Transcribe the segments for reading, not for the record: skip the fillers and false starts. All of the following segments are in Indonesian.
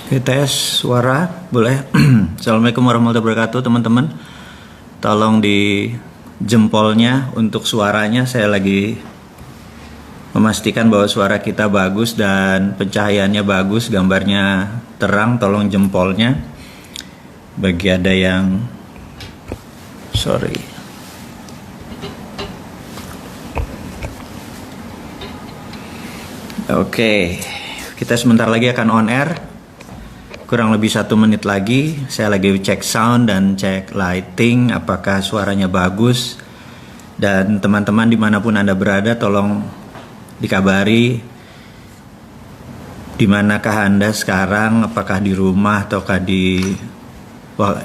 Oke, tes suara boleh. Assalamualaikum warahmatullahi wabarakatuh teman-teman. Tolong di jempolnya untuk suaranya. Saya lagi memastikan bahwa suara kita bagus dan pencahayaannya bagus, gambarnya terang. Tolong jempolnya. Bagi ada yang Oke, kita sebentar lagi akan on air. Kurang lebih 1 menit lagi. Saya lagi cek sound dan cek lighting, apakah suaranya bagus. Dan teman-teman dimanapun Anda berada, tolong dikabari dimanakah Anda sekarang, apakah di rumah ataukah di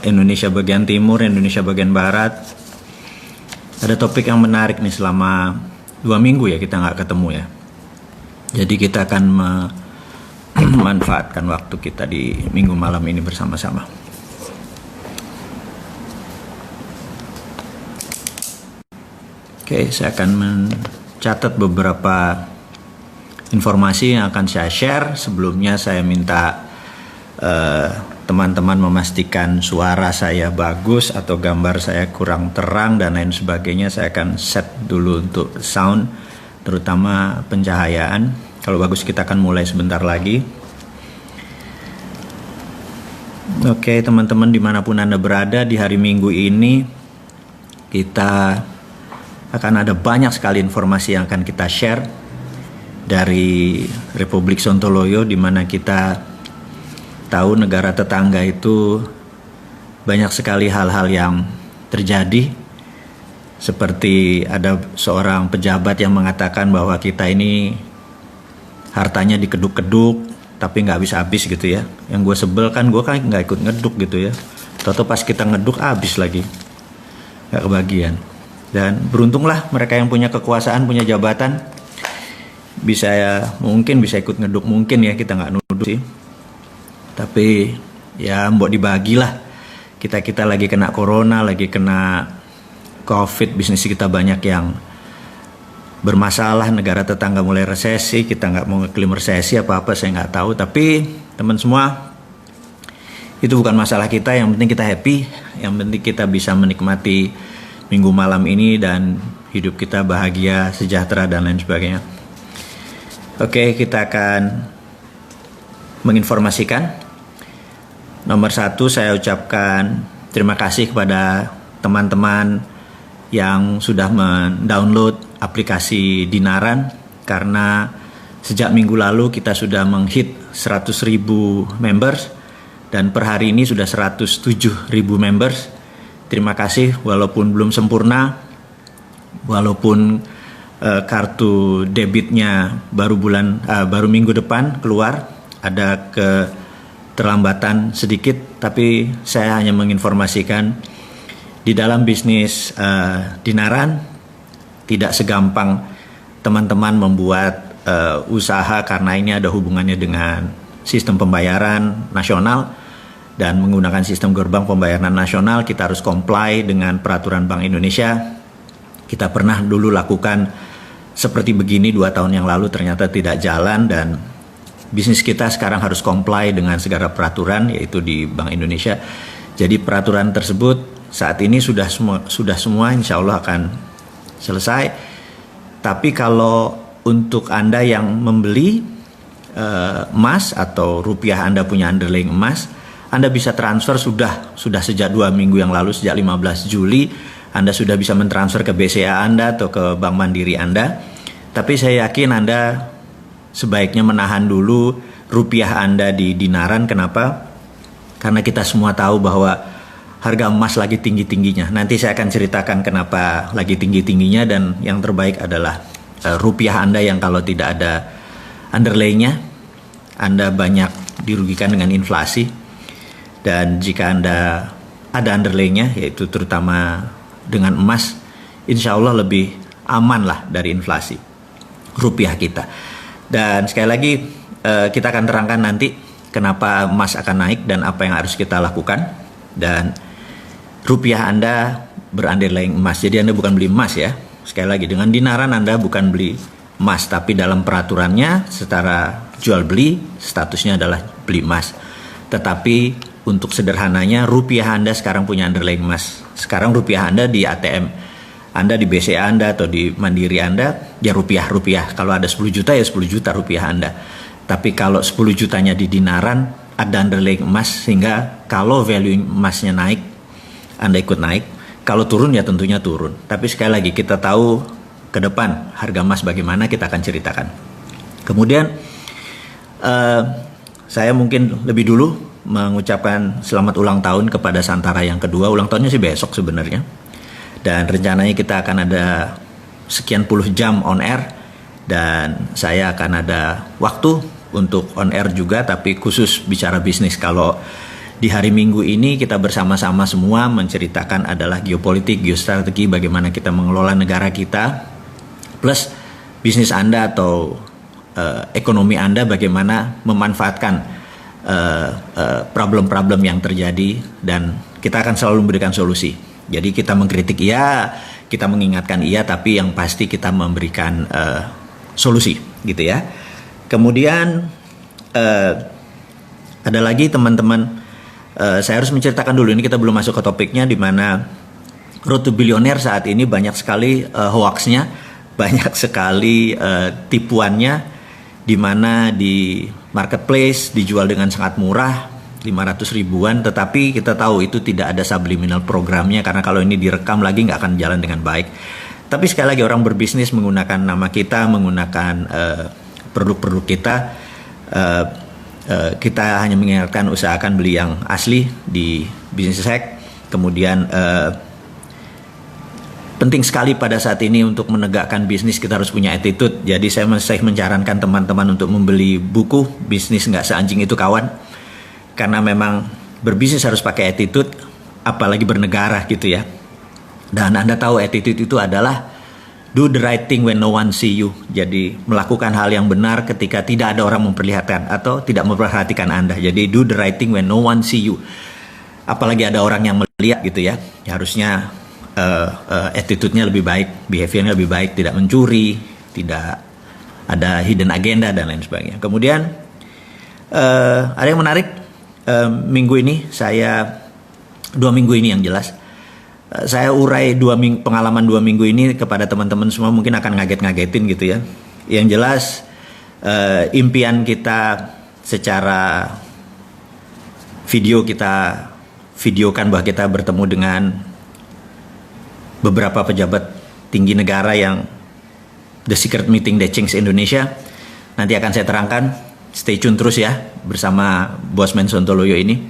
Indonesia bagian timur, Indonesia bagian barat. Ada topik yang menarik nih, selama 2 minggu ya kita nggak ketemu ya. Jadi kita akan memanfaatkan waktu kita di minggu malam ini bersama-sama. Oke, saya akan mencatat beberapa informasi yang akan saya share. Sebelumnya saya minta teman-teman memastikan suara saya bagus atau gambar saya kurang terang dan lain sebagainya. Saya akan set dulu untuk sound, terutama pencahayaan. Kalau bagus kita akan mulai sebentar lagi. Oke teman-teman dimanapun Anda berada, di hari Minggu ini kita akan ada banyak sekali informasi yang akan kita share dari Republik Sontoloyo, di mana kita tahu negara tetangga itu banyak sekali hal-hal yang terjadi. Seperti ada seorang pejabat yang mengatakan bahwa kita ini hartanya dikeduk-keduk tapi nggak habis-habis gitu ya. Yang gue sebel kan, gue kan nggak ikut ngeduk gitu ya. Toto pas kita ngeduk habis lagi, nggak kebagian. Dan beruntunglah mereka yang punya kekuasaan, punya jabatan, mungkin bisa ikut ngeduk, mungkin ya, kita nggak nuduh sih. Tapi ya mbok dibagilah. Kita lagi kena corona, lagi kena COVID, bisnis kita banyak yang bermasalah, negara tetangga mulai resesi, kita nggak mau ngeklaim resesi apa-apa, saya nggak tahu. Tapi teman semua, itu bukan masalah kita, yang penting kita happy, yang penting kita bisa menikmati minggu malam ini dan hidup kita bahagia, sejahtera dan lain sebagainya. Oke, kita akan menginformasikan. Nomor 1, saya ucapkan terima kasih kepada teman-teman yang sudah mendownload aplikasi Dinaran, karena sejak minggu lalu kita sudah menghit 100.000 members dan per hari ini sudah 107.000 members. Terima kasih, walaupun belum sempurna, walaupun kartu debitnya baru minggu depan keluar, ada keterlambatan sedikit, tapi saya hanya menginformasikan di dalam bisnis Dinaran tidak segampang teman-teman membuat usaha, karena ini ada hubungannya dengan sistem pembayaran nasional dan menggunakan sistem gerbang pembayaran nasional. Kita harus comply dengan peraturan Bank Indonesia. Kita pernah dulu lakukan seperti begini 2 tahun yang lalu, ternyata tidak jalan, dan bisnis kita sekarang harus comply dengan segala peraturan, yaitu di Bank Indonesia. Jadi peraturan tersebut saat ini sudah semua insya Allah akan selesai. Tapi kalau untuk Anda yang membeli emas atau rupiah, Anda punya underlying emas, Anda bisa transfer sudah sejak 2 minggu yang lalu, sejak 15 Juli Anda sudah bisa mentransfer ke BCA Anda atau ke Bank Mandiri Anda. Tapi saya yakin Anda sebaiknya menahan dulu rupiah Anda di Dinaran. Kenapa? Karena kita semua tahu bahwa harga emas lagi tinggi-tingginya. Nanti saya akan ceritakan kenapa lagi tinggi-tingginya, dan yang terbaik adalah rupiah Anda yang kalau tidak ada underlay-nya, Anda banyak dirugikan dengan inflasi. Dan jika Anda ada underlay-nya, yaitu terutama dengan emas, insya Allah lebih aman lah dari inflasi rupiah kita. Dan sekali lagi kita akan terangkan nanti kenapa emas akan naik dan apa yang harus kita lakukan. Dan rupiah Anda berunderlying emas, jadi Anda bukan beli emas ya. Sekali lagi, dengan Dinaran Anda bukan beli emas, tapi dalam peraturannya secara jual beli statusnya adalah beli emas. Tetapi untuk sederhananya, rupiah Anda sekarang punya underlying emas. Sekarang rupiah Anda di ATM Anda, di BCA Anda atau di Mandiri Anda, ya rupiah. Kalau ada 10 juta ya 10 juta rupiah Anda. Tapi kalau 10 jutanya di dinaran, ada underlying emas, sehingga kalau value emasnya naik, Anda ikut naik. Kalau turun ya tentunya turun. Tapi sekali lagi, kita tahu ke depan harga emas bagaimana, kita akan ceritakan. Kemudian saya mungkin lebih dulu mengucapkan selamat ulang tahun kepada Santara yang kedua. Ulang tahunnya sih besok sebenarnya. Dan rencananya kita akan ada sekian puluh jam on air. Dan saya akan ada waktu untuk on air juga, tapi khusus bicara bisnis. Kalau di hari Minggu ini kita bersama-sama semua menceritakan adalah geopolitik, geostrategi, bagaimana kita mengelola negara kita, plus bisnis Anda atau ekonomi Anda, bagaimana memanfaatkan problem-problem yang terjadi, dan kita akan selalu memberikan solusi. Jadi kita mengkritik iya, kita mengingatkan iya, tapi yang pasti kita memberikan solusi gitu ya. Kemudian ada lagi teman-teman, saya harus menceritakan dulu, ini kita belum masuk ke topiknya, di mana Road to Billionaire saat ini banyak sekali hoaxnya, banyak sekali tipuannya, di mana di marketplace dijual dengan sangat murah, 500 ribuan, tetapi kita tahu itu tidak ada subliminal programnya, karena kalau ini direkam lagi nggak akan jalan dengan baik. Tapi sekali lagi, orang berbisnis menggunakan nama kita, menggunakan produk-produk kita, kita hanya mengingatkan usahakan beli yang asli di Business Hack. Kemudian penting sekali pada saat ini untuk menegakkan bisnis, kita harus punya attitude. Jadi saya masih menyarankan teman-teman untuk membeli buku Bisnis Nggak Seanjing Itu Kawan, karena memang berbisnis harus pakai attitude, apalagi bernegara gitu ya. Dan Anda tahu attitude itu adalah do the right thing when no one see you. Jadi melakukan hal yang benar ketika tidak ada orang memperlihatkan atau tidak memperhatikan Anda. Jadi do the right thing when no one see you. Apalagi ada orang yang melihat gitu ya. Ya harusnya attitude-nya lebih baik, behavior-nya lebih baik, tidak mencuri, tidak ada hidden agenda dan lain sebagainya. Kemudian ada yang menarik, minggu ini saya 2 minggu ini yang jelas, saya urai pengalaman 2 minggu ini kepada teman-teman semua, mungkin akan ngaget-ngagetin gitu ya. Yang jelas impian kita secara video, kita videokan bahwa kita bertemu dengan beberapa pejabat tinggi negara yang the secret meeting that changed Indonesia. Nanti akan saya terangkan, stay tune terus ya bersama Bosman Sontoloyo ini.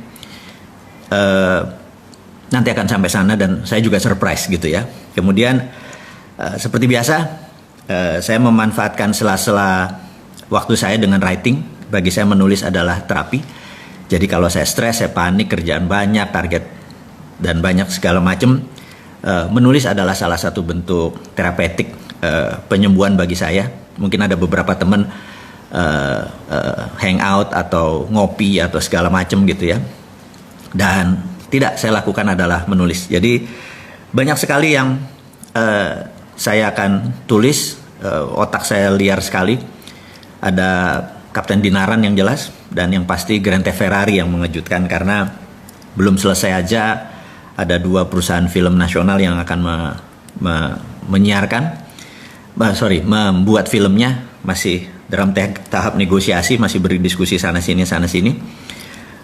Nanti akan sampai sana dan saya juga surprise gitu ya. Kemudian seperti biasa, saya memanfaatkan sela-sela waktu saya dengan writing. Bagi saya menulis adalah terapi. Jadi kalau saya stres, saya panik, kerjaan banyak, target dan banyak segala macam, menulis adalah salah satu bentuk terapeutik, penyembuhan bagi saya. Mungkin ada beberapa teman hangout atau ngopi atau segala macam gitu ya. Dan tidak saya lakukan adalah menulis. Jadi banyak sekali yang saya akan tulis. Otak saya liar sekali. Ada Kapten Dinaran yang jelas, dan yang pasti Grand Theft Ferrari yang mengejutkan, karena belum selesai aja ada 2 perusahaan film nasional yang akan membuat filmnya, masih dalam tahap negosiasi, masih berdiskusi sana sini.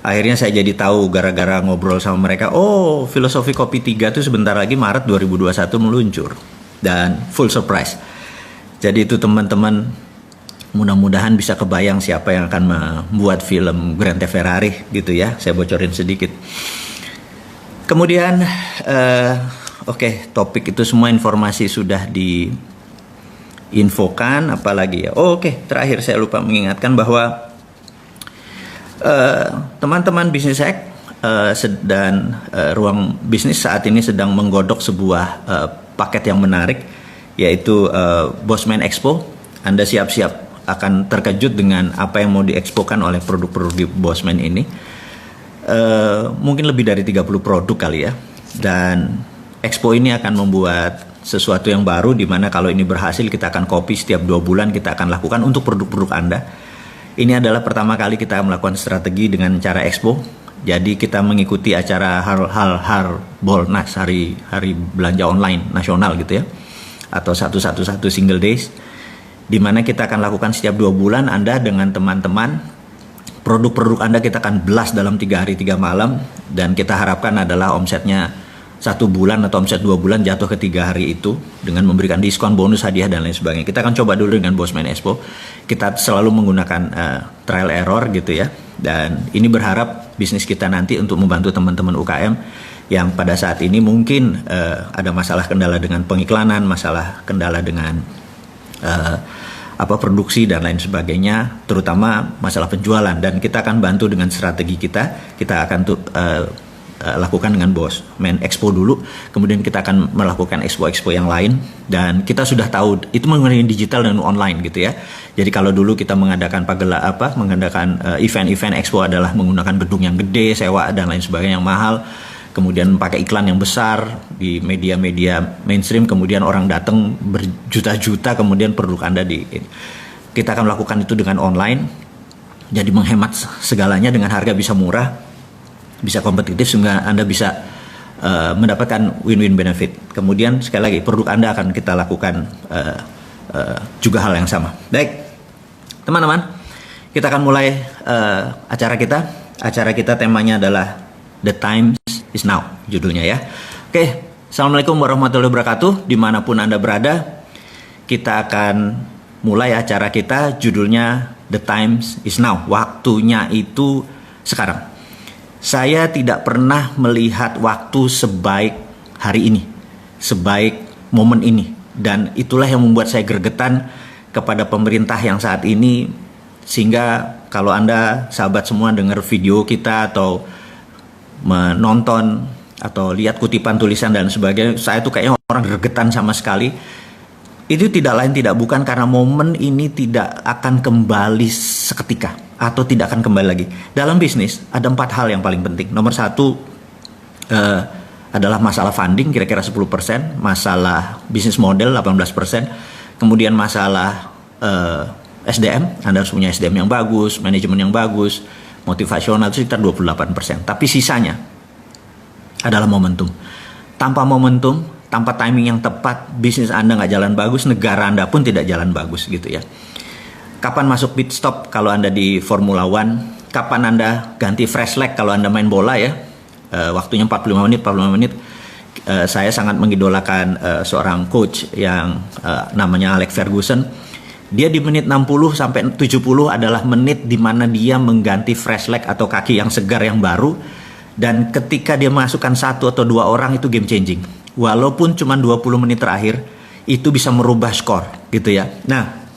Akhirnya saya jadi tahu gara-gara ngobrol sama mereka, oh Filosofi Kopi 3 itu sebentar lagi Maret 2021 meluncur. Dan full surprise. Jadi itu teman-teman, mudah-mudahan bisa kebayang siapa yang akan membuat film Grand Theft Ferrari gitu ya. Saya bocorin sedikit. Kemudian, topik itu semua informasi sudah diinfokan, apalagi ya. Terakhir saya lupa mengingatkan bahwa teman-teman Business Hack dan ruang bisnis saat ini sedang menggodok sebuah paket yang menarik, yaitu Bosman Expo. Anda siap-siap akan terkejut dengan apa yang mau diekspokan oleh produk-produk di Bosman ini. Mungkin lebih dari 30 produk kali ya. Dan Expo ini akan membuat sesuatu yang baru, di mana kalau ini berhasil kita akan copy setiap 2 bulan, kita akan lakukan untuk produk-produk Anda. Ini adalah pertama kali kita melakukan strategi dengan cara expo. Jadi kita mengikuti acara Harbolnas, hari belanja online nasional gitu ya, atau 111 single days, di mana kita akan lakukan setiap 2 bulan. Anda dengan teman-teman, produk-produk Anda kita akan blast dalam 3 hari 3 malam, dan kita harapkan adalah omsetnya 1 bulan atau omset 2 bulan jatuh ke 3 hari itu dengan memberikan diskon, bonus, hadiah dan lain sebagainya. Kita akan coba dulu dengan Bosman Expo. Kita selalu menggunakan trial error gitu ya, dan ini berharap bisnis kita nanti untuk membantu teman-teman UKM yang pada saat ini mungkin ada masalah kendala dengan pengiklanan, masalah kendala dengan produksi dan lain sebagainya, terutama masalah penjualan, dan kita akan bantu dengan strategi kita akan lakukan dengan Bosman Expo dulu, kemudian kita akan melakukan expo yang lain, dan kita sudah tahu itu mengenai digital dan online gitu ya. Jadi kalau dulu kita mengadakan event expo adalah menggunakan gedung yang gede, sewa dan lain sebagainya yang mahal, kemudian pakai iklan yang besar di media-media mainstream, kemudian orang datang berjuta-juta, kemudian produk Anda kita akan melakukan itu dengan online, jadi menghemat segalanya dengan harga bisa murah, bisa kompetitif, sehingga Anda bisa mendapatkan win-win benefit. Kemudian sekali lagi produk Anda akan kita lakukan juga hal yang sama. Baik teman-teman, kita akan mulai acara kita. Acara kita temanya adalah The Time is Now, judulnya ya. Oke, Assalamualaikum warahmatullahi wabarakatuh. Dimanapun Anda berada, kita akan mulai acara kita. Judulnya The Time is Now, waktunya itu sekarang. Saya tidak pernah melihat waktu sebaik hari ini, sebaik momen ini, dan itulah yang membuat saya gregetan kepada pemerintah yang saat ini. Sehingga kalau Anda sahabat semua dengar video kita atau menonton atau lihat kutipan tulisan dan sebagainya, saya tuh kayaknya orang gregetan sama sekali. Itu tidak lain tidak bukan karena momen ini tidak akan kembali seketika, atau tidak akan kembali lagi. Dalam bisnis ada 4 hal yang paling penting. Nomor 1 adalah masalah funding, kira-kira 10%, masalah bisnis model 18%, kemudian masalah SDM, Anda harus punya SDM yang bagus, manajemen yang bagus, motivasional itu sekitar 28%. Tapi sisanya adalah momentum. Tanpa momentum, tanpa timing yang tepat, bisnis Anda nggak jalan bagus, negara Anda pun tidak jalan bagus gitu ya. Kapan masuk pit stop kalau Anda di Formula One? Kapan Anda ganti fresh leg kalau Anda main bola ya? Waktunya 45 menit. Saya sangat mengidolakan seorang coach yang namanya Alex Ferguson. Dia di menit 60 sampai 70 adalah menit di mana dia mengganti fresh leg atau kaki yang segar yang baru. Dan ketika dia masukkan 1 atau 2 orang, itu game changing. Walaupun cuma 20 menit terakhir, itu bisa merubah skor gitu ya. Nah,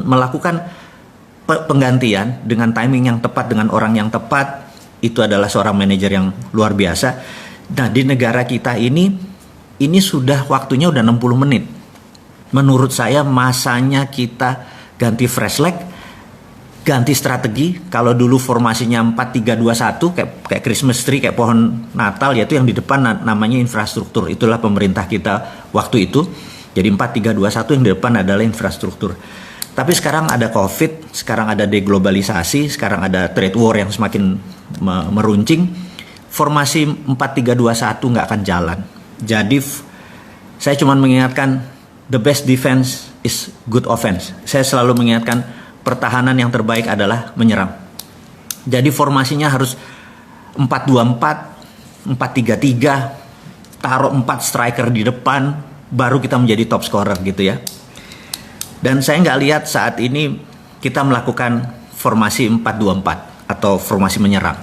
melakukan penggantian dengan timing yang tepat, dengan orang yang tepat, itu adalah seorang manajer yang luar biasa. Nah, di negara kita ini sudah waktunya udah 60 menit. Menurut saya masanya kita ganti fresh leg, ganti strategi. Kalau dulu formasinya 4-3-2-1 kayak Christmas tree, kayak pohon Natal, yaitu yang di depan namanya infrastruktur. Itulah pemerintah kita waktu itu. Jadi 4-3-2-1, yang di depan adalah infrastruktur. Tapi sekarang ada COVID, sekarang ada deglobalisasi, sekarang ada trade war yang semakin meruncing. Formasi 4-3-2-1 nggak akan jalan. Jadi saya cuma mengingatkan, the best defense is good offense. Saya selalu mengingatkan, pertahanan yang terbaik adalah menyerang. Jadi formasinya harus 4-2-4, 4-3-3, taruh 4 striker di depan, baru kita menjadi top scorer gitu ya. Dan saya nggak lihat saat ini kita melakukan formasi 4-2-4 atau formasi menyerang.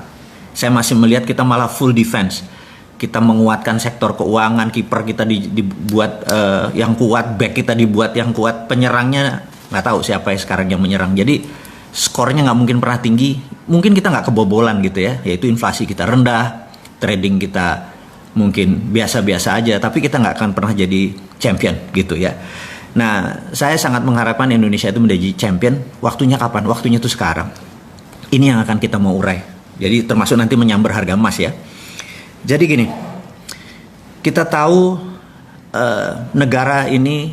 Saya masih melihat kita malah full defense. Kita menguatkan sektor keuangan, kiper kita dibuat yang kuat, back kita dibuat yang kuat, penyerangnya nggak tahu siapa yang sekarang yang menyerang. Jadi skornya nggak mungkin pernah tinggi. Mungkin kita nggak kebobolan gitu ya, yaitu inflasi kita rendah, trading kita mungkin biasa-biasa aja, tapi kita nggak akan pernah jadi champion gitu ya. Nah, saya sangat mengharapkan Indonesia itu menjadi champion. Waktunya kapan? Waktunya itu sekarang. Ini yang akan kita mau urai. Jadi termasuk nanti menyambar harga emas ya. Jadi gini, kita tahu negara ini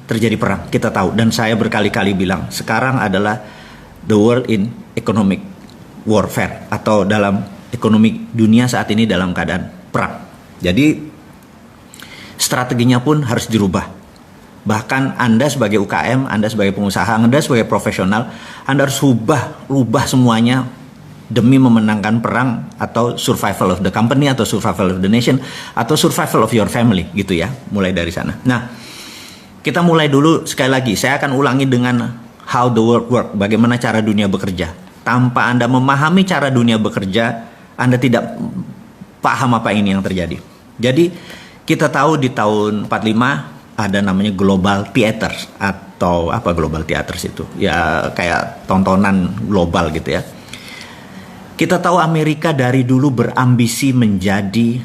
terjadi perang, kita tahu, dan saya berkali-kali bilang sekarang adalah the world in economic warfare, atau dalam ekonomi dunia saat ini dalam keadaan perang. Jadi strateginya pun harus dirubah. Bahkan Anda sebagai UKM, Anda sebagai pengusaha, Anda sebagai profesional, Anda harus rubah semuanya demi memenangkan perang, atau survival of the company, atau survival of the nation, atau survival of your family, gitu ya. Mulai dari sana. Nah, kita mulai dulu sekali lagi. Saya akan ulangi dengan how the world work, bagaimana cara dunia bekerja. Tanpa Anda memahami cara dunia bekerja, Anda tidak paham apa ini yang terjadi. Jadi kita tahu di tahun 45 ada namanya global theaters, atau apa global theaters itu? Ya kayak tontonan global gitu ya. Kita tahu Amerika dari dulu berambisi menjadi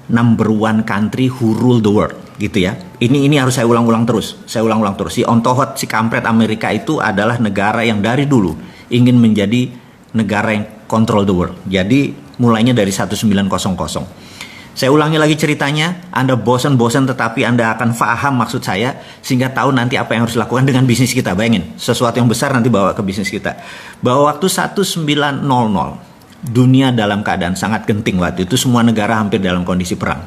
number one country who rule the world, gitu ya. Ini harus saya ulang-ulang terus. Si ontohot, si kampret Amerika itu adalah negara yang dari dulu ingin menjadi negara yang control the world. Jadi mulainya dari 1900. Saya ulangi lagi ceritanya, Anda bosan-bosan tetapi Anda akan paham maksud saya, sehingga tahu nanti apa yang harus dilakukan dengan bisnis kita. Bayangin, sesuatu yang besar nanti bawa ke bisnis kita. Bahwa waktu 1900, dunia dalam keadaan sangat genting waktu itu, semua negara hampir dalam kondisi perang.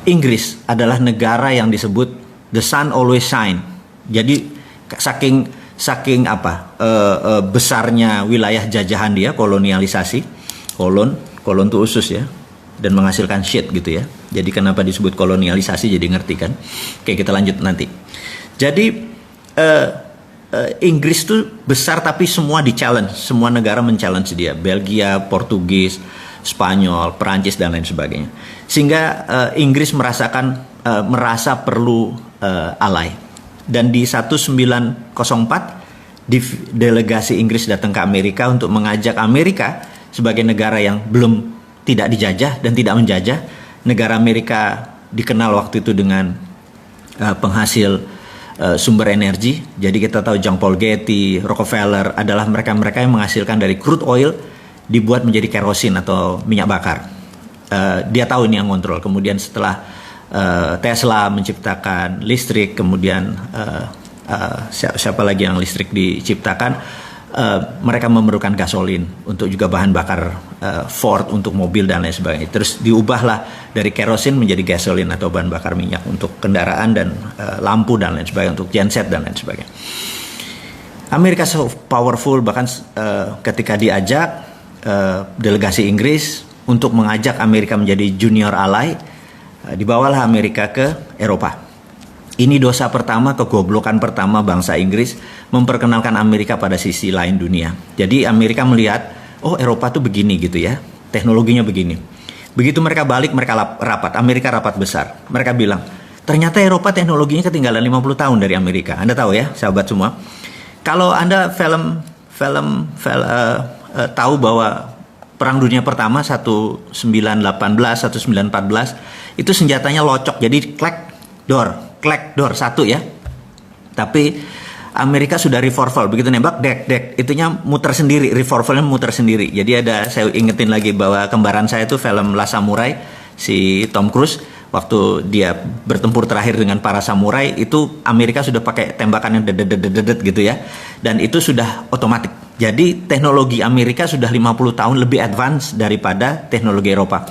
Inggris adalah negara yang disebut the sun always shine. Jadi saking besarnya wilayah jajahan dia, kolonialisasi, kolon itu usus ya, dan menghasilkan shit gitu ya. Jadi kenapa disebut kolonialisasi, jadi ngerti kan? Oke, kita lanjut nanti. Jadi Inggris tuh besar tapi semua di-challenge, semua negara men-challenge dia, Belgia, Portugis, Spanyol, Perancis dan lain sebagainya. Sehingga Inggris merasa perlu ally. Dan di 1904 delegasi Inggris datang ke Amerika untuk mengajak Amerika sebagai negara yang belum tidak dijajah dan tidak menjajah. Negara Amerika dikenal waktu itu dengan penghasil sumber energi. Jadi kita tahu John Paul Getty, Rockefeller adalah mereka-mereka yang menghasilkan dari crude oil dibuat menjadi kerosin atau minyak bakar. Dia tahu ini yang kontrol. Kemudian setelah Tesla menciptakan listrik, kemudian siapa lagi yang listrik diciptakan, mereka memerlukan gasolin untuk juga bahan bakar Ford untuk mobil dan lain sebagainya. Terus diubahlah dari kerosin menjadi gasolin atau bahan bakar minyak untuk kendaraan dan lampu dan lain sebagainya, untuk genset dan lain sebagainya. Amerika so powerful, bahkan ketika diajak delegasi Inggris untuk mengajak Amerika menjadi junior ally, dibawalah Amerika ke Eropa. Ini dosa pertama, kegoblokan pertama bangsa Inggris, memperkenalkan Amerika pada sisi lain dunia. Jadi Amerika melihat, oh Eropa tuh begini gitu ya, teknologinya begini. Begitu mereka balik, mereka rapat, Amerika rapat besar. Mereka bilang, ternyata Eropa teknologinya ketinggalan 50 tahun dari Amerika. Anda tahu ya, sahabat semua. Kalau Anda tahu bahwa Perang Dunia Pertama 1918, 1914, itu senjatanya locok, jadi klek door satu ya. Tapi Amerika sudah revolver, begitu nembak dek itunya muter sendiri, revolvernya muter sendiri. Jadi saya ingetin lagi bahwa kembaran saya itu film Last Samurai, si Tom Cruise, waktu dia bertempur terakhir dengan para samurai, itu Amerika sudah pakai tembakan yang dedet gitu ya, dan itu sudah otomatis. Jadi teknologi Amerika sudah 50 tahun lebih advance daripada teknologi Eropa.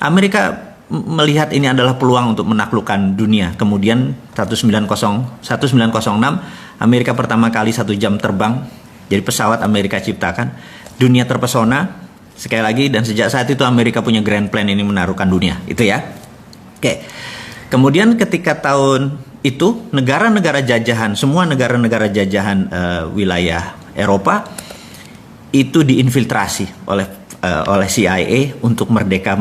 Amerika melihat ini adalah peluang untuk menaklukkan dunia. Kemudian 1906 Amerika pertama kali 1 jam terbang, jadi pesawat Amerika ciptakan. Dunia terpesona sekali lagi, dan sejak saat itu Amerika punya grand plan ini menaklukkan dunia, itu ya. Oke. Kemudian ketika tahun itu negara-negara jajahan, semua negara-negara jajahan wilayah Eropa itu diinfiltrasi oleh CIA untuk merdeka.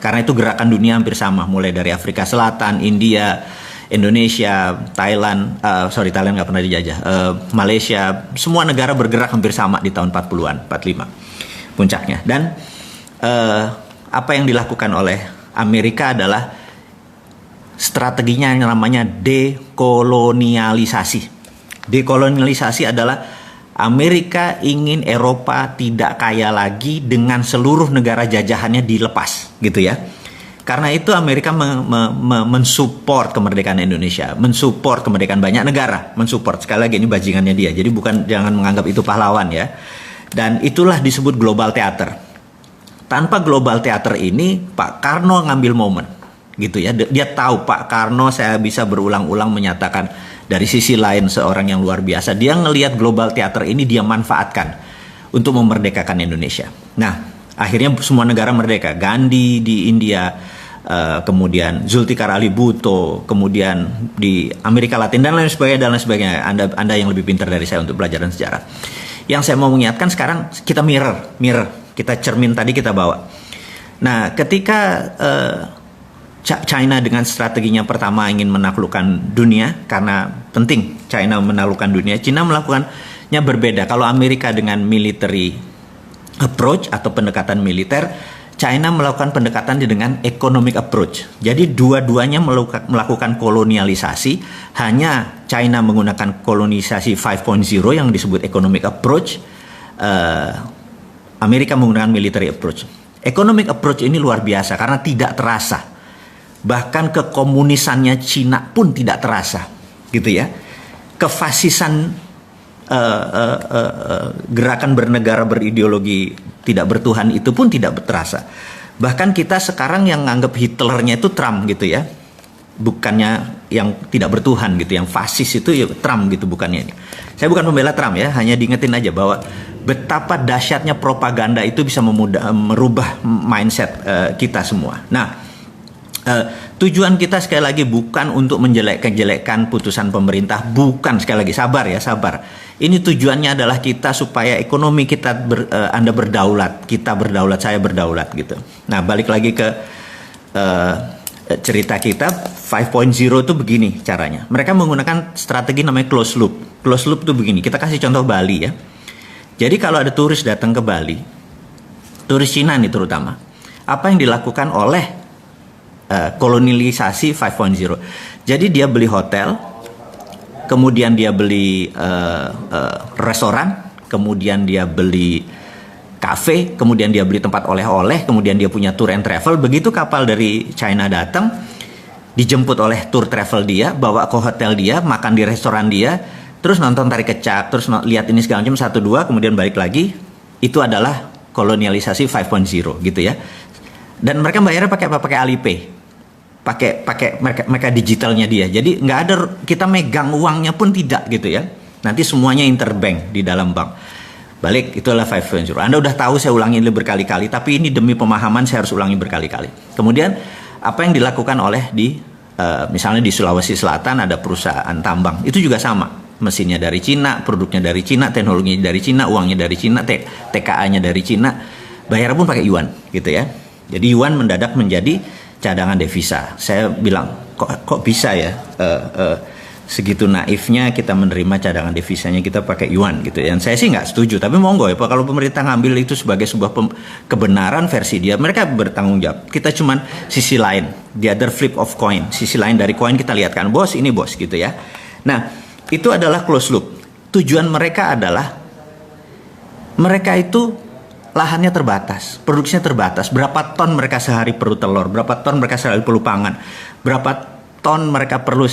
Karena itu gerakan dunia hampir sama, mulai dari Afrika Selatan, India, Indonesia, Thailand nggak pernah dijajah, Malaysia, semua negara bergerak hampir sama di tahun 40-an, 45 puncaknya. Dan apa yang dilakukan oleh Amerika adalah strateginya yang namanya dekolonialisasi. Dekolonialisasi adalah Amerika ingin Eropa tidak kaya lagi dengan seluruh negara jajahannya dilepas, gitu ya. Karena itu Amerika mensupport kemerdekaan Indonesia, mensupport kemerdekaan banyak negara, mensupport. Sekali lagi ini bajingannya dia. Jadi jangan menganggap itu pahlawan ya. Dan itulah disebut global theater. Tanpa global theater ini Pak Karno ngambil momen gitu ya. Dia tahu Pak Karno saya bisa berulang-ulang menyatakan dari sisi lain seorang yang luar biasa. Dia ngelihat global theater ini dia manfaatkan untuk memerdekakan Indonesia. Nah, akhirnya semua negara merdeka. Gandhi di India, kemudian Zulfikar Ali Bhutto, kemudian di Amerika Latin dan lain sebagainya. Anda yang lebih pintar dari saya untuk pelajaran sejarah. Yang saya mau mengingatkan sekarang kita mirror, kita cermin tadi kita bawa. Nah, ketika China dengan strateginya pertama ingin menaklukkan dunia, karena penting China menaklukkan dunia, China melakukannya berbeda. Kalau Amerika dengan military approach atau pendekatan militer, China melakukan pendekatan dengan economic approach. Jadi dua-duanya melakukan kolonialisasi. Hanya China menggunakan kolonisasi 5.0 yang disebut economic approach. Amerika menggunakan military approach. Economic approach ini luar biasa karena tidak terasa. Bahkan kekomunisannya Cina pun tidak terasa, gitu ya. Kefasisan gerakan bernegara berideologi tidak bertuhan itu pun tidak terasa. Bahkan kita sekarang yang nganggap Hitlernya itu Trump gitu ya, bukannya yang tidak bertuhan gitu, yang fasis itu ya Trump gitu, bukannya ini. Saya bukan pembela Trump ya, hanya diingetin aja bahwa betapa dahsyatnya propaganda itu bisa merubah mindset kita semua. Nah, tujuan kita sekali lagi bukan untuk menjelek-jelekan putusan pemerintah, bukan, sekali lagi sabar ya, sabar. Ini tujuannya adalah kita supaya ekonomi kita Anda berdaulat, kita berdaulat, saya berdaulat gitu. Nah, balik lagi ke cerita kita 5.0 itu begini caranya. Mereka menggunakan strategi namanya closed loop. Closed loop itu begini. Kita kasih contoh Bali ya. Jadi kalau ada turis datang ke Bali, turis Cina nih terutama, apa yang dilakukan oleh kolonialisasi 5.0? Jadi dia beli hotel, kemudian dia beli restoran, kemudian dia beli kafe, kemudian dia beli tempat oleh-oleh, kemudian dia punya tour and travel. Begitu kapal dari China datang, dijemput oleh tour travel dia, bawa ke hotel dia, makan di restoran dia, terus nonton tari kecak, terus lihat ini segala macam 1-2, kemudian balik lagi. Itu adalah kolonialisasi 5.0 gitu ya. Dan mereka bayarnya pakai apa? Pakai Alipay. Pakai mereka digitalnya dia. Jadi nggak ada kita megang uangnya pun tidak gitu ya. Nanti semuanya interbank di dalam bank. Balik, itulah 5.0. Anda udah tahu, saya ulangi ini berkali-kali, tapi ini demi pemahaman saya harus ulangi berkali-kali. Kemudian apa yang dilakukan oleh misalnya di Sulawesi Selatan ada perusahaan tambang, itu juga sama. Mesinnya dari Cina, produknya dari Cina, teknologinya dari Cina, uangnya dari Cina, TKA-nya dari Cina, bayar pun pakai yuan gitu ya. Jadi yuan mendadak menjadi cadangan devisa. Saya bilang kok bisa ya segitu naifnya kita menerima cadangan devisanya kita pakai yuan gitu ya. Dan saya sih nggak setuju, tapi monggo ya Pak, kalau pemerintah ngambil itu sebagai sebuah kebenaran versi dia, mereka bertanggung jawab. Kita cuman sisi lain, the other flip of coin, sisi lain dari koin kita lihat kan, bos ini bos gitu ya. Nah, itu adalah closed loop. Tujuan mereka adalah mereka itu lahannya terbatas, produksinya terbatas. Berapa ton mereka sehari perlu telur, berapa ton mereka sehari perlu pangan, berapa ton mereka perlu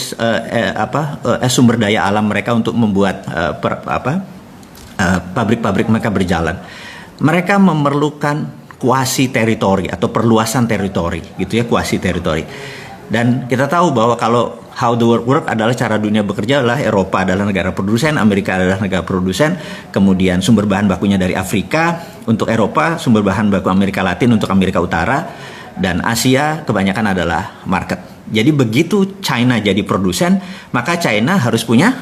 sumber daya alam mereka untuk membuat pabrik-pabrik mereka berjalan. Mereka memerlukan kuasi teritori atau perluasan teritori, gitu ya, kuasi teritori. Dan kita tahu bahwa kalau how the world work adalah cara dunia bekerja adalah Eropa adalah negara produsen, Amerika adalah negara produsen, kemudian sumber bahan bakunya dari Afrika untuk Eropa, sumber bahan baku Amerika Latin untuk Amerika Utara, dan Asia kebanyakan adalah market. Jadi begitu China jadi produsen, maka China harus punya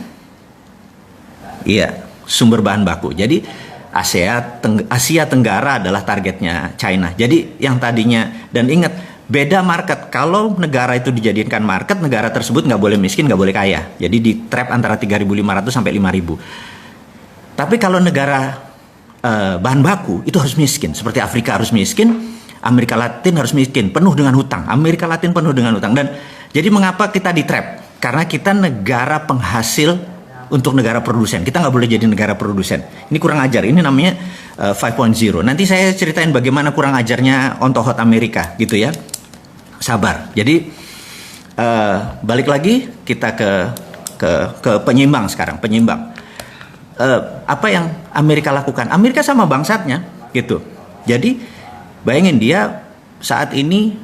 sumber bahan baku. Jadi Asia Tenggara adalah targetnya China. Jadi yang tadinya, dan ingat, beda market. Kalau negara itu dijadikan market, negara tersebut nggak boleh miskin, nggak boleh kaya. Jadi di trap antara 3.500 sampai 5.000. Tapi kalau negara bahan baku itu harus miskin. Seperti Afrika harus miskin, Amerika Latin harus miskin, penuh dengan hutang. Amerika Latin penuh dengan hutang. Dan jadi mengapa kita di trap? Karena kita negara penghasil untuk negara produsen. Kita nggak boleh jadi negara produsen. Ini kurang ajar. Ini namanya 5.0. Nanti saya ceritain bagaimana kurang ajarnya on to hot Amerika gitu ya. sabar. Jadi balik lagi kita ke penyimbang sekarang. Penyimbang. Apa yang Amerika lakukan? Amerika sama bangsatnya gitu. Jadi bayangin dia saat ini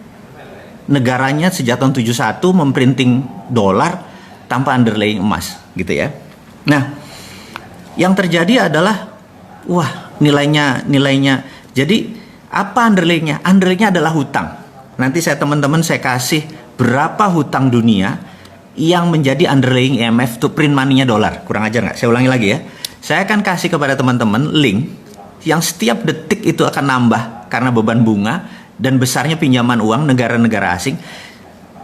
negaranya sejak tahun 71 memprinting dolar tanpa underlying emas gitu ya. Nah, yang terjadi adalah nilainya. Jadi apa underlyingnya? Underlyingnya adalah hutang. Nanti saya kasih berapa hutang dunia yang menjadi underlying IMF to print money-nya dolar. Kurang ajar nggak? Saya ulangi lagi ya. Saya akan kasih kepada teman-teman link yang setiap detik itu akan nambah karena beban bunga dan besarnya pinjaman uang negara-negara asing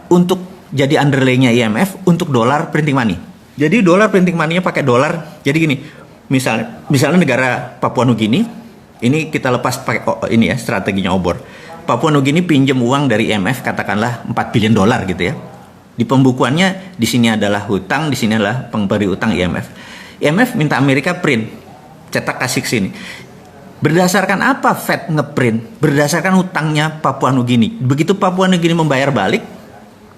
untuk jadi underlying-nya IMF untuk dolar printing money. Jadi dolar printing money-nya pakai dolar. Jadi gini, misalnya negara Papua Nugini, ini kita lepas pakai ini ya strateginya obor. Papua Nugini pinjam uang dari IMF katakanlah 4 billion dolar gitu ya. Di pembukuannya di sini adalah hutang, di sini adalah pemberi utang IMF. IMF minta Amerika print, cetak kasih sini. Berdasarkan apa Fed ngeprint? Berdasarkan hutangnya Papua Nugini. Begitu Papua Nugini membayar balik,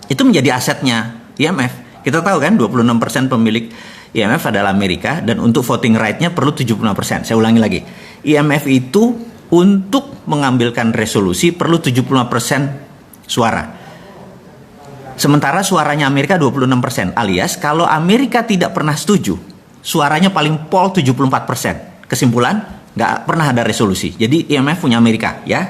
itu menjadi asetnya IMF. Kita tahu kan 26% pemilik IMF adalah Amerika dan untuk voting right-nya perlu 75%. Saya ulangi lagi. IMF itu untuk mengambilkan resolusi perlu 75% suara. Sementara suaranya Amerika 26%, alias kalau Amerika tidak pernah setuju, suaranya paling pol 74%. Kesimpulan, nggak pernah ada resolusi. Jadi IMF punya Amerika, ya.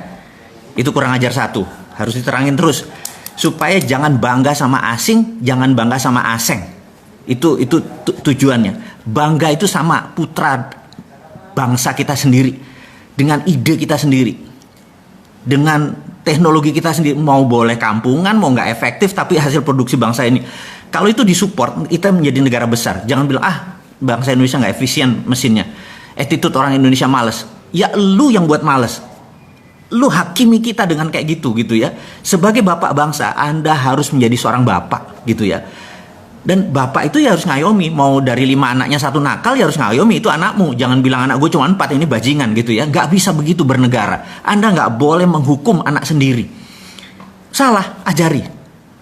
Itu kurang ajar satu. Harus diterangin terus. Supaya jangan bangga sama asing, jangan bangga sama aseng. Itu tujuannya. Bangga itu sama putra bangsa kita sendiri. Dengan ide kita sendiri. Dengan teknologi kita sendiri. Mau boleh kampungan, mau nggak efektif, tapi hasil produksi bangsa ini. Kalau itu disupport, kita menjadi negara besar. Jangan bilang, bangsa Indonesia nggak efisien mesinnya. Attitude orang Indonesia males. Ya lu yang buat males. Lu hakimi kita dengan kayak gitu ya. Sebagai bapak bangsa, Anda harus menjadi seorang bapak gitu ya. Dan bapak itu ya harus ngayomi. Mau dari 5 anaknya 1 nakal ya harus ngayomi. Itu anakmu. Jangan bilang anak gue cuma 4 ini bajingan gitu ya. Nggak bisa begitu bernegara. Anda nggak boleh menghukum anak sendiri. Salah, ajari.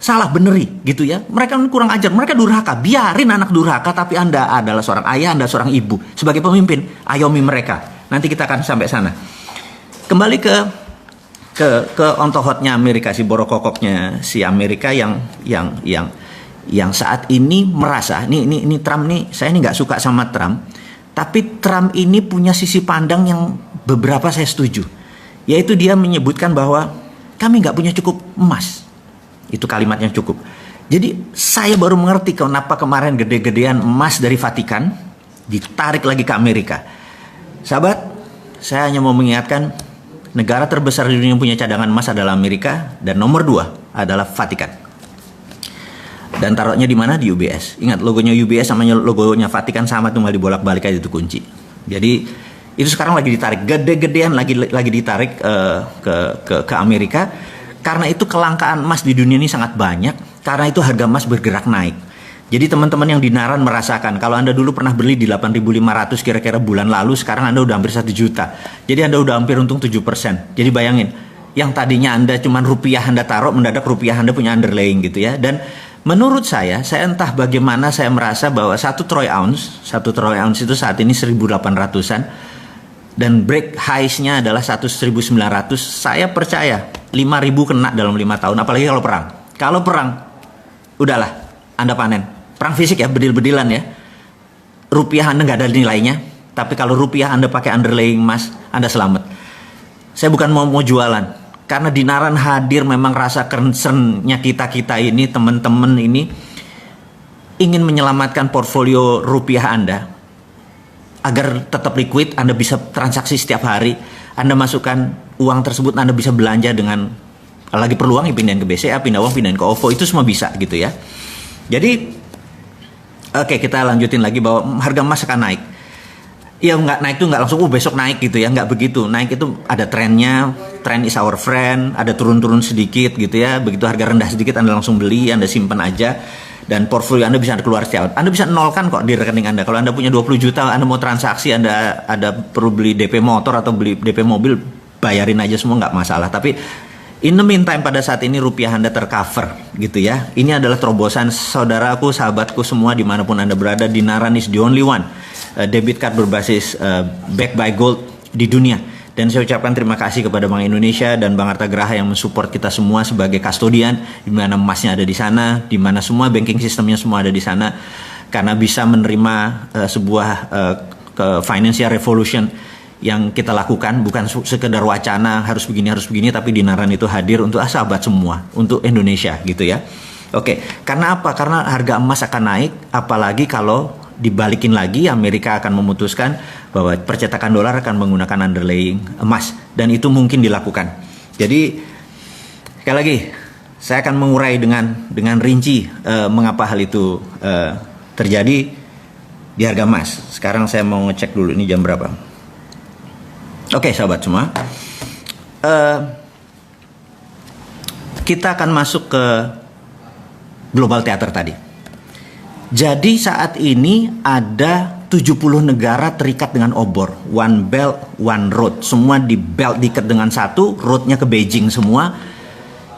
Salah beneri gitu ya. Mereka kurang ajar, mereka durhaka. Biarin anak durhaka, tapi Anda adalah seorang ayah, Anda seorang ibu. Sebagai pemimpin, ayomi mereka. Nanti kita akan sampai sana. Kembali ke ontohotnya Amerika, si borokokoknya si Amerika yang saat ini merasa ini Trump nih, saya ini nggak suka sama Trump, tapi Trump ini punya sisi pandang yang beberapa saya setuju, yaitu dia menyebutkan bahwa kami nggak punya cukup emas. Itu kalimatnya cukup. Jadi saya baru mengerti kenapa kemarin gede-gedean emas dari Vatikan ditarik lagi ke Amerika. Sahabat, saya hanya mau mengingatkan negara terbesar di dunia yang punya cadangan emas adalah Amerika dan nomor 2 adalah Vatikan. Dan taruhnya di mana? Di UBS. Ingat logonya UBS sama logonya Vatikan sama, tinggal dibolak-balik aja, itu kunci. Jadi itu sekarang lagi ditarik gede-gedean lagi ditarik ke Amerika. Karena itu kelangkaan emas di dunia ini sangat banyak. Karena itu harga emas bergerak naik. Jadi teman-teman yang di Naran merasakan. Kalau Anda dulu pernah beli di 8.500 kira-kira bulan lalu, sekarang Anda udah hampir 1 juta. Jadi Anda udah hampir untung 7%. Jadi bayangin, yang tadinya Anda cuman rupiah Anda taruh, mendadak rupiah Anda punya underlying gitu ya. Dan menurut saya entah bagaimana saya merasa bahwa 1 troy ounce itu saat ini 1.800-an. Dan break highs-nya adalah 1.900. Saya percaya 5.000 kena dalam 5 tahun. Apalagi kalau perang. Kalau perang, udahlah, Anda panen. Perang fisik ya, bedil-bedilan ya. Rupiah Anda nggak ada nilainya. Tapi kalau rupiah Anda pakai underlying emas, Anda selamat. Saya bukan mau jualan. Karena di Naran hadir memang rasa concern-nya kita ini, teman-teman ini, ingin menyelamatkan portfolio rupiah Anda. Agar tetap liquid, Anda bisa transaksi setiap hari. Anda masukkan uang tersebut, Anda bisa belanja dengan, lagi perlu uang, pindahin ke BCA, pindah uang, pindahin ke OVO, itu semua bisa gitu ya. Jadi, oke, kita lanjutin lagi bahwa harga emas akan naik. Ya nggak naik tuh nggak langsung, besok naik gitu ya, nggak begitu. Naik itu ada trennya, trend is our friend, ada turun-turun sedikit gitu ya. Begitu harga rendah sedikit, Anda langsung beli, Anda simpan aja. Dan portfolio Anda bisa keluar setiap tahun. Anda bisa nolkan kok di rekening Anda. Kalau Anda punya 20 juta, Anda mau transaksi, Anda perlu beli DP motor atau beli DP mobil, bayarin aja semua, nggak masalah. Tapi In the meantime, pada saat ini rupiah Anda tercover gitu ya. Ini adalah terobosan saudaraku, sahabatku semua dimanapun Anda berada. Dinaran is the only one debit card berbasis backed by gold di dunia. Dan saya ucapkan terima kasih kepada Bank Indonesia dan Bang Arta Graha yang mensupport kita semua sebagai kustodian, di mana emasnya ada di sana, di mana semua banking sistemnya semua ada di sana, karena bisa menerima sebuah financial revolution yang kita lakukan, bukan sekedar wacana harus begini, tapi Dinaran itu hadir untuk sahabat semua, untuk Indonesia gitu ya. Oke, karena apa? Karena harga emas akan naik, apalagi kalau dibalikin lagi, Amerika akan memutuskan bahwa percetakan dolar akan menggunakan underlying emas, dan itu mungkin dilakukan. Jadi sekali lagi saya akan mengurai dengan rinci mengapa hal itu terjadi di harga emas. Sekarang saya mau ngecek dulu ini jam berapa. Oke, sahabat semua, kita akan masuk ke global theater tadi. Jadi saat ini ada 70 negara terikat dengan obor, one belt, one road. Semua di belt diikat dengan satu, roadnya ke Beijing semua.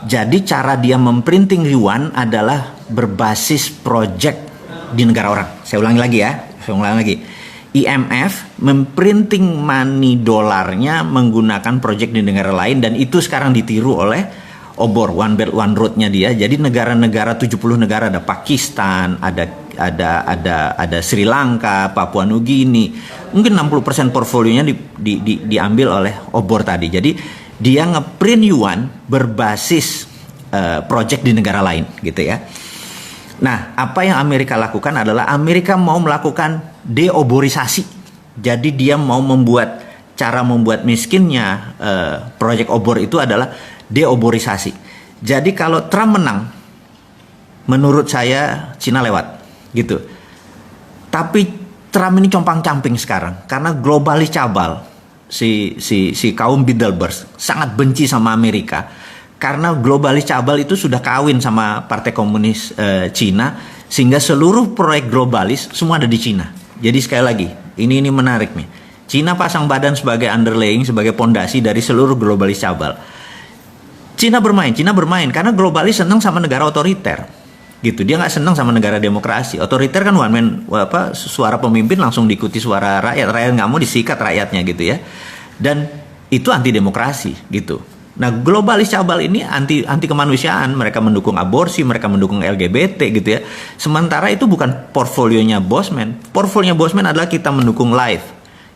Jadi cara dia memprinting yuan adalah berbasis project di negara orang. Saya ulangi lagi ya, IMF memprinting money dolarnya menggunakan project di negara lain, dan itu sekarang ditiru oleh obor, one belt one road-nya dia. Jadi negara-negara 70 negara, ada Pakistan, ada Sri Lanka, Papua Nugini, mungkin 60% portfolionya diambil oleh obor tadi. Jadi dia ngeprint yuan berbasis project di negara lain gitu ya. Nah, apa yang Amerika lakukan adalah Amerika mau melakukan deoborisasi. Jadi dia mau cara membuat miskinnya proyek obor itu adalah deoborisasi. Jadi kalau Trump menang, menurut saya Cina lewat gitu. Tapi Trump ini compang-camping sekarang karena globalis cabal, si kaum Bilderberg sangat benci sama Amerika. Karena globalis cabal itu sudah kawin sama Partai Komunis Cina, sehingga seluruh proyek globalis semua ada di Cina. Jadi sekali lagi, ini menarik nih. Cina pasang badan sebagai underlying, sebagai pondasi dari seluruh globalis cabal. Cina bermain karena globalis senang sama negara otoriter. Gitu, dia nggak senang sama negara demokrasi. Otoriter kan one man, suara pemimpin langsung diikuti suara rakyat nggak mau disikat rakyatnya gitu ya. Dan itu anti demokrasi gitu. Nah, globalis cabal ini anti kemanusiaan, mereka mendukung aborsi, mereka mendukung LGBT gitu ya. Sementara itu bukan portfolionya Bosman. Portfolionya Bosman adalah kita mendukung life,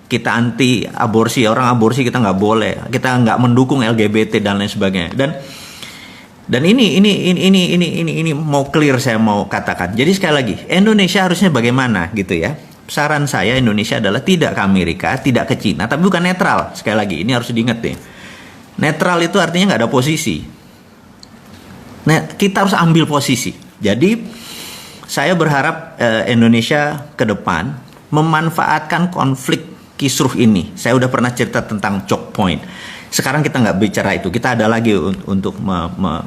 kita anti aborsi, orang aborsi kita nggak boleh, kita nggak mendukung LGBT dan lain sebagainya. Dan ini mau clear, saya mau katakan. Jadi sekali lagi, Indonesia harusnya bagaimana gitu ya. Saran saya, Indonesia adalah tidak ke Amerika, tidak ke Cina, tapi bukan netral. Sekali lagi, ini harus diingat deh. Netral itu artinya nggak ada posisi. Nah, kita harus ambil posisi. Jadi saya berharap Indonesia ke depan memanfaatkan konflik kisruh ini. Saya udah pernah cerita tentang choke point. Sekarang kita nggak bicara itu. Kita ada lagi untuk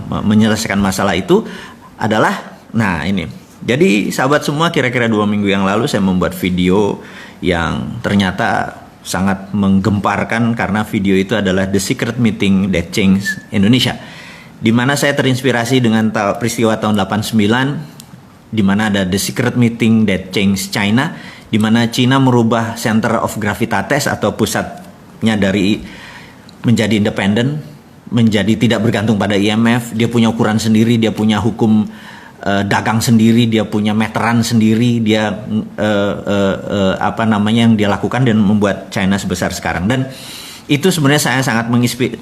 menyelesaikan masalah itu adalah, nah ini. Jadi sahabat semua, kira-kira 2 minggu yang lalu saya membuat video yang ternyata sangat menggemparkan, karena video itu adalah The Secret Meeting That Changed Indonesia, di mana saya terinspirasi dengan peristiwa tahun 89, di mana ada The Secret Meeting That Changed China, di mana China merubah center of gravitatis atau pusatnya dari menjadi independen, menjadi tidak bergantung pada IMF. Dia punya ukuran sendiri, dia punya hukum dagang sendiri, dia punya meteran sendiri, dia yang dia lakukan dan membuat China sebesar sekarang. Dan itu sebenarnya saya sangat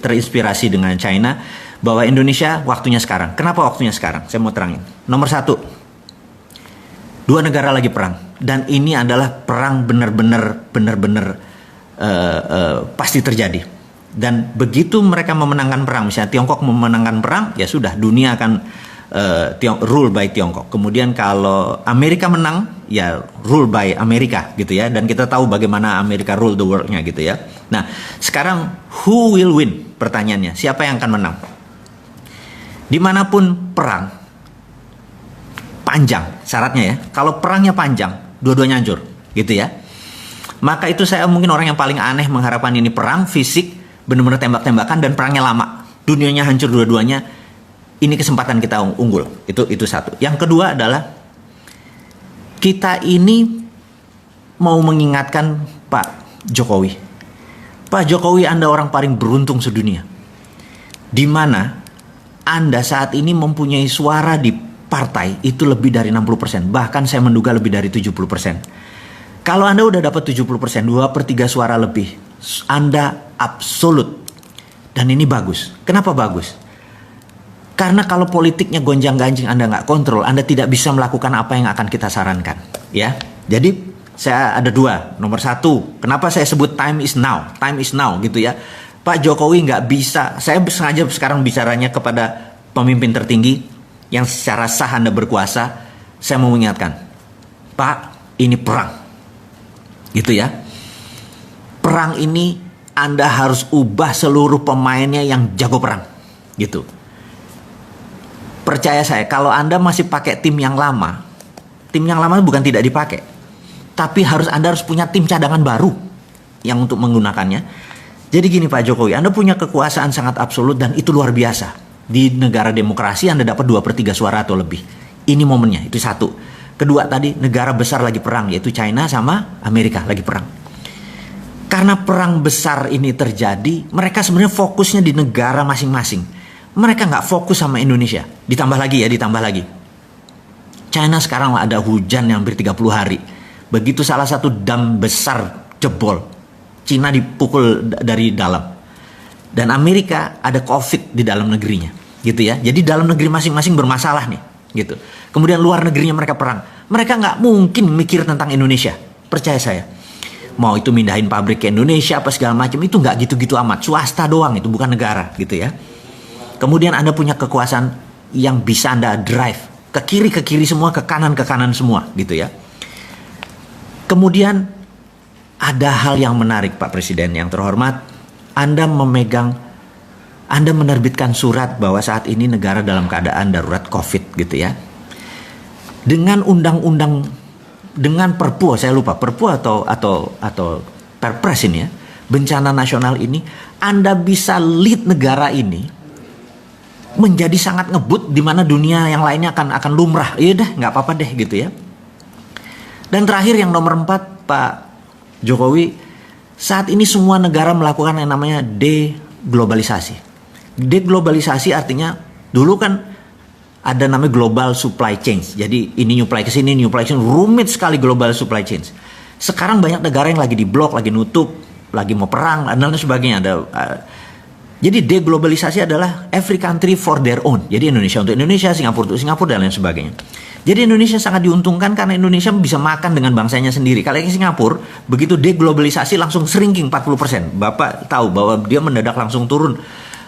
terinspirasi dengan China, bahwa Indonesia waktunya sekarang. Kenapa waktunya sekarang? Saya mau terangin. Nomor 1, 2 negara lagi perang, dan ini adalah perang benar-benar pasti terjadi. Dan begitu mereka memenangkan perang, misalnya Tiongkok memenangkan perang, ya sudah, dunia akan rule by Tiongkok. Kemudian kalau Amerika menang, ya rule by Amerika gitu ya. Dan kita tahu bagaimana Amerika rule the world-nya gitu ya. Nah, sekarang who will win? Pertanyaannya, siapa yang akan menang? Dimanapun perang panjang, syaratnya ya. Kalau perangnya panjang, dua-duanya hancur gitu ya. Maka itu saya mungkin orang yang paling aneh mengharapkan ini perang fisik, benar-benar tembak-tembakan dan perangnya lama. dunianya hancur dua-duanya, ini kesempatan kita unggul. Itu satu. Yang kedua adalah kita ini mau mengingatkan Pak Jokowi. Pak Jokowi, Anda orang paling beruntung sedunia. Di mana Anda saat ini mempunyai suara di partai itu lebih dari 60%. Bahkan saya menduga lebih dari 70%. Kalau Anda udah dapat 70%, 2/3 suara lebih, Anda absolut. Dan ini bagus. Kenapa bagus? Karena kalau politiknya gonjang-ganjing Anda nggak kontrol, Anda tidak bisa melakukan apa yang akan kita sarankan. Ya, jadi saya ada dua. Nomor satu, kenapa saya sebut time is now gitu ya. Pak Jokowi nggak bisa, saya sengaja sekarang bicaranya kepada pemimpin tertinggi yang secara sah Anda berkuasa. Saya mau mengingatkan, Pak, ini perang. Gitu ya. Perang ini Anda harus ubah seluruh pemainnya yang jago perang. Gitu. Percaya saya, kalau Anda masih pakai tim yang lama bukan tidak dipakai. Tapi Anda harus punya tim cadangan baru yang untuk menggunakannya. Jadi gini Pak Jokowi, Anda punya kekuasaan sangat absolut dan itu luar biasa. Di negara demokrasi Anda dapat 2/3 suara atau lebih. Ini momennya, itu satu. Kedua tadi, negara besar lagi perang, yaitu China sama Amerika lagi perang. Karena perang besar ini terjadi, mereka sebenarnya fokusnya di negara masing-masing. Mereka nggak fokus sama Indonesia. Ditambah lagi. China sekarang ada hujan yang hampir 30 hari. Begitu salah satu dam besar jebol, China dipukul dari dalam. Dan Amerika ada COVID di dalam negerinya, gitu ya. Jadi dalam negeri masing-masing bermasalah nih, gitu. Kemudian luar negerinya mereka perang. Mereka nggak mungkin mikir tentang Indonesia. Percaya saya. Mau itu mindahin pabrik ke Indonesia apa segala macam, itu nggak gitu-gitu amat. Swasta doang, itu bukan negara, gitu ya. Kemudian Anda punya kekuasaan yang bisa Anda drive ke kiri semua, ke kanan semua, gitu ya. Kemudian ada hal yang menarik Pak Presiden yang terhormat. Anda menerbitkan surat bahwa saat ini negara dalam keadaan darurat COVID, gitu ya. Dengan undang-undang, dengan perpu, saya lupa perpu atau perpres ini ya, bencana nasional ini, Anda bisa lead negara ini menjadi sangat ngebut, di mana dunia yang lainnya akan lumrah. Iya dah, nggak apa-apa deh, gitu ya. Dan terakhir yang nomor 4, Pak Jokowi, saat ini semua negara melakukan yang namanya deglobalisasi. Deglobalisasi artinya dulu kan ada namanya global supply chain. Jadi ini nyuplai ke sini, nyuplai ke sini, rumit sekali global supply chain. Sekarang banyak negara yang lagi diblok, lagi nutup, lagi mau perang dan lain sebagainya. Jadi deglobalisasi adalah every country for their own. Jadi Indonesia untuk Indonesia, Singapura untuk Singapura dan lain sebagainya. Jadi Indonesia sangat diuntungkan karena Indonesia bisa makan dengan bangsanya sendiri. Kalau yang Singapura begitu deglobalisasi langsung shrinking 40%. Bapak tahu bahwa dia mendadak langsung turun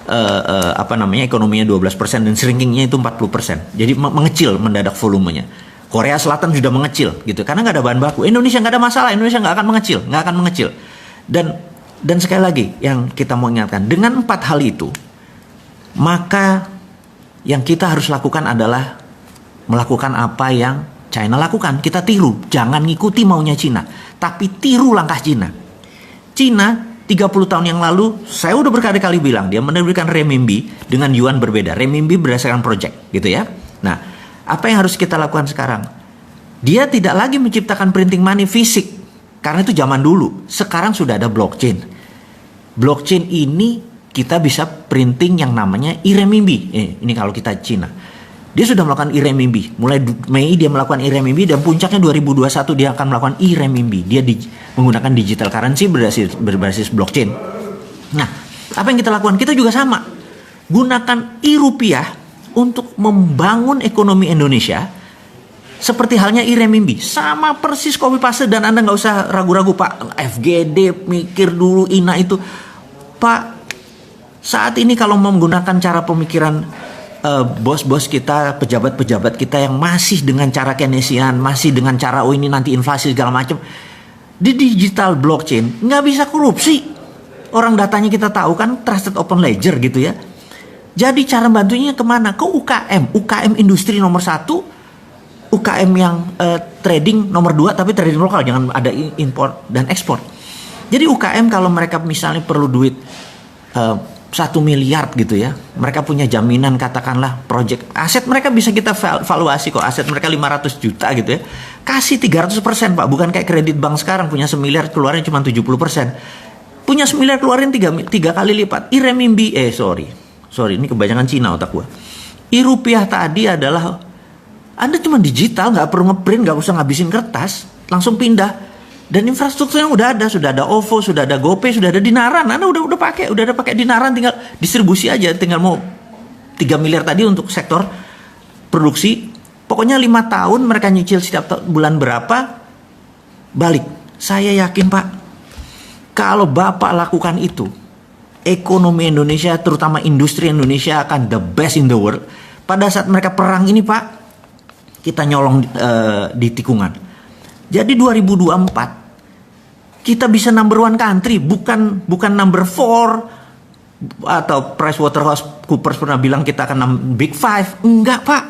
ekonominya 12% dan shrinkingnya itu 40%. Jadi mengecil mendadak volumenya. Korea Selatan sudah mengecil gitu karena nggak ada bahan baku. Indonesia nggak ada masalah, Indonesia nggak akan mengecil. Dan sekali lagi yang kita mau ingatkan, dengan 4 hal itu, maka yang kita harus lakukan adalah melakukan apa yang China lakukan. Kita tiru, jangan ngikuti maunya China, tapi tiru langkah China. China 30 tahun yang lalu, saya udah berkali-kali bilang, dia menerbitkan renminbi dengan yuan berbeda. Renminbi berdasarkan project, gitu ya. Nah, apa yang harus kita lakukan sekarang? Dia tidak lagi menciptakan printing money fisik. Karena itu zaman dulu. Sekarang sudah ada blockchain. Blockchain ini kita bisa printing yang namanya e-renminbi. Ini kalau kita Cina. Dia sudah melakukan e-renminbi. Mulai Mei dia melakukan e-renminbi dan puncaknya 2021 dia akan melakukan e-renminbi. Dia menggunakan digital currency berbasis blockchain. Nah, apa yang kita lakukan? Kita juga sama. Gunakan e-rupiah untuk membangun ekonomi Indonesia. Seperti halnya e-renminbi, sama persis copy paste dan Anda nggak usah ragu-ragu Pak. FGD mikir dulu INA itu, Pak. Saat ini kalau mau menggunakan cara pemikiran bos-bos kita, pejabat-pejabat kita yang masih dengan cara Keynesian, masih dengan cara ini nanti inflasi segala macam, di digital blockchain nggak bisa korupsi. Orang datanya kita tahu kan, trusted open ledger gitu ya. Jadi cara bantunya kemana? Ke UKM industri nomor 1. UKM yang trading nomor 2, tapi trading lokal, jangan ada import dan ekspor. Jadi UKM kalau mereka misalnya perlu duit 1 miliar gitu ya. Mereka punya jaminan, katakanlah project aset mereka bisa kita valuasi kok, aset mereka 500 juta gitu ya. Kasih 300% Pak, bukan kayak kredit bank sekarang punya 1 miliar keluarin cuma 70%. Punya 1 miliar keluarin 3 kali lipat. Sorry, ini kebanyakan Cina otak gua. Rupiah tadi adalah Anda cuma digital, nggak perlu ngeprint, nggak usah ngabisin kertas, langsung pindah. Dan infrastrukturnya udah ada, sudah ada OVO, sudah ada GoPay, sudah ada Dinaran. Anda udah ada pakai Dinaran, tinggal distribusi aja, tinggal mau 3 miliar tadi untuk sektor produksi. Pokoknya 5 tahun mereka nyicil setiap bulan berapa, balik. Saya yakin Pak, kalau Bapak lakukan itu, ekonomi Indonesia, terutama industri Indonesia akan the best in the world. Pada saat mereka perang ini Pak, kita nyolong di tikungan. Jadi 2024 kita bisa number 1 country, bukan number 4 atau PricewaterhouseCoopers pernah bilang kita akan Big Five. Enggak Pak.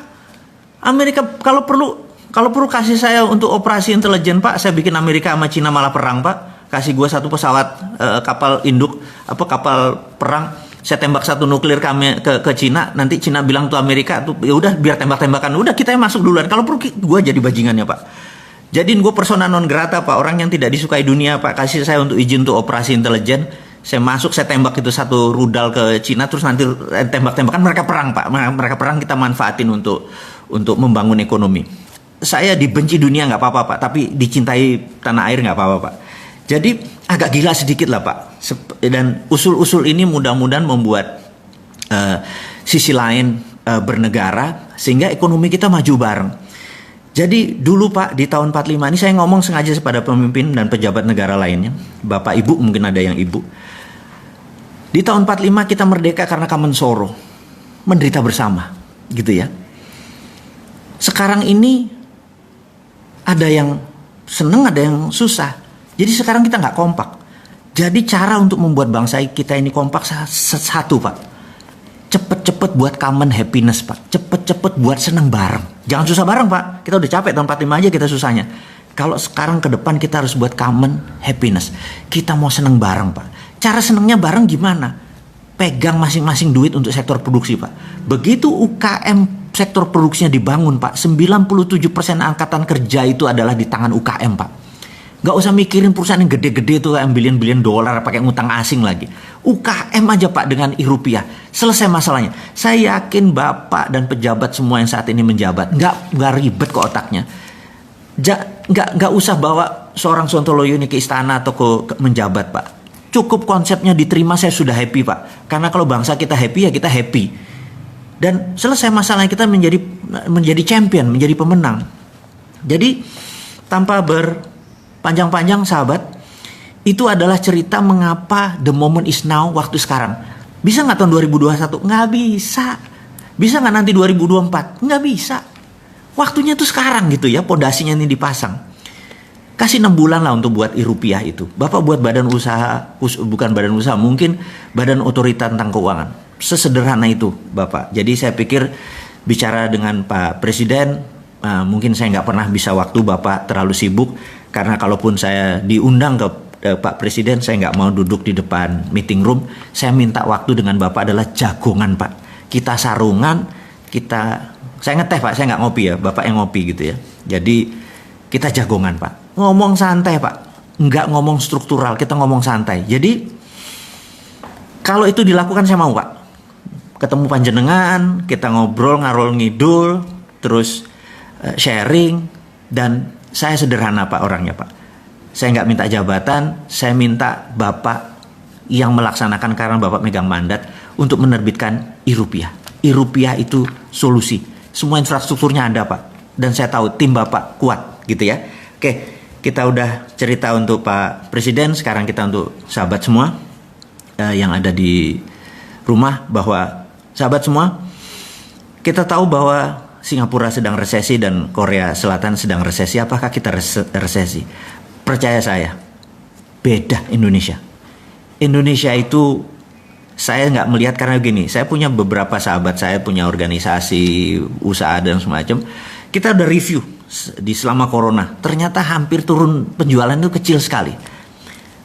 Amerika kalau perlu kasih saya untuk operasi intelijen Pak, saya bikin Amerika sama Cina malah perang Pak. Kasih gua 1 pesawat kapal induk kapal perang, saya tembak 1 nuklir ke Cina, nanti Cina bilang tuh Amerika tuh ya udah biar tembak-tembakan, udah kita yang masuk duluan. Kalau perlu gua jadi bajingannya Pak. Jadiin gue persona non grata Pak, orang yang tidak disukai dunia Pak. Kasih saya untuk izin untuk operasi intelijen, saya masuk, saya tembak itu 1 rudal ke Cina, terus nanti tembak-tembakan, mereka perang Pak. Mereka perang, kita manfaatin untuk membangun ekonomi. Saya dibenci dunia nggak apa-apa Pak, tapi dicintai tanah air nggak apa-apa Pak. Jadi agak gila sedikit lah Pak. Dan usul-usul ini mudah-mudahan membuat sisi lain bernegara, sehingga ekonomi kita maju bareng. Jadi dulu Pak, di tahun 45 ini saya ngomong sengaja kepada pemimpin dan pejabat negara lainnya. Bapak Ibu, mungkin ada yang Ibu. Di tahun 45 kita merdeka karena Kamen Soro. Menderita bersama, gitu ya. Sekarang ini ada yang seneng, ada yang susah. Jadi sekarang kita nggak kompak. Jadi cara untuk membuat bangsa kita ini kompak satu Pak. Cepet-cepet buat common happiness Pak. Cepet-cepet buat seneng bareng. Jangan susah bareng Pak. Kita udah capek tahun 45 aja kita susahnya. Kalau sekarang ke depan kita harus buat common happiness. Kita mau seneng bareng Pak. Cara senengnya bareng gimana? Pegang masing-masing duit untuk sektor produksi Pak. Begitu UKM sektor produksinya dibangun Pak, 97% angkatan kerja itu adalah di tangan UKM Pak. Gak usah mikirin perusahaan yang gede-gede itu yang bilion-bilion dolar pakai ngutang asing lagi. UKM aja Pak dengan rupiah. Selesai masalahnya. Saya yakin Bapak dan pejabat semua yang saat ini menjabat nggak ribet ke otaknya. Nggak usah bawa seorang Sontoloyo ini ke istana atau ke menjabat Pak. Cukup konsepnya diterima, saya sudah happy Pak. Karena kalau bangsa kita happy ya kita happy. Dan selesai masalahnya, kita menjadi champion, menjadi pemenang. Jadi tanpa panjang-panjang sahabat, itu adalah cerita mengapa the moment is now, waktu sekarang. Bisa nggak tahun 2021? Nggak bisa. Bisa nggak nanti 2024? Nggak bisa. Waktunya tuh sekarang gitu ya, pondasinya ini dipasang. Kasih 6 bulan lah untuk buat rupiah itu. Bapak buat badan usaha, bukan badan usaha, mungkin badan otorita tentang keuangan. Sesederhana itu Bapak. Jadi saya pikir bicara dengan Pak Presiden, mungkin saya nggak pernah bisa waktu, Bapak terlalu sibuk. Karena kalaupun saya diundang ke Pak Presiden, saya nggak mau duduk di depan meeting room. Saya minta waktu dengan Bapak adalah jagongan Pak. Kita sarungan, saya ngeteh Pak, saya nggak ngopi ya, Bapak yang ngopi gitu ya. Jadi kita jagongan Pak. Ngomong santai Pak, nggak ngomong struktural, kita ngomong santai. Jadi kalau itu dilakukan saya mau Pak. Ketemu panjenengan, kita ngobrol, ngarol ngidul, terus sharing, dan saya sederhana Pak orangnya Pak. Saya nggak minta jabatan, saya minta Bapak yang melaksanakan karena Bapak megang mandat untuk menerbitkan rupiah. Rupiah itu solusi. Semua infrastrukturnya ada Pak. Dan saya tahu tim Bapak kuat gitu ya. Oke, kita udah cerita untuk Pak Presiden, sekarang kita untuk sahabat semua yang ada di rumah, bahwa sahabat semua, kita tahu bahwa Singapura sedang resesi dan Korea Selatan sedang resesi. Apakah kita resesi? Percaya saya, beda Indonesia. Indonesia itu saya nggak melihat, karena gini, saya punya beberapa sahabat, saya punya organisasi, usaha dan semacam. Kita udah review di selama corona, ternyata hampir turun penjualan itu kecil sekali.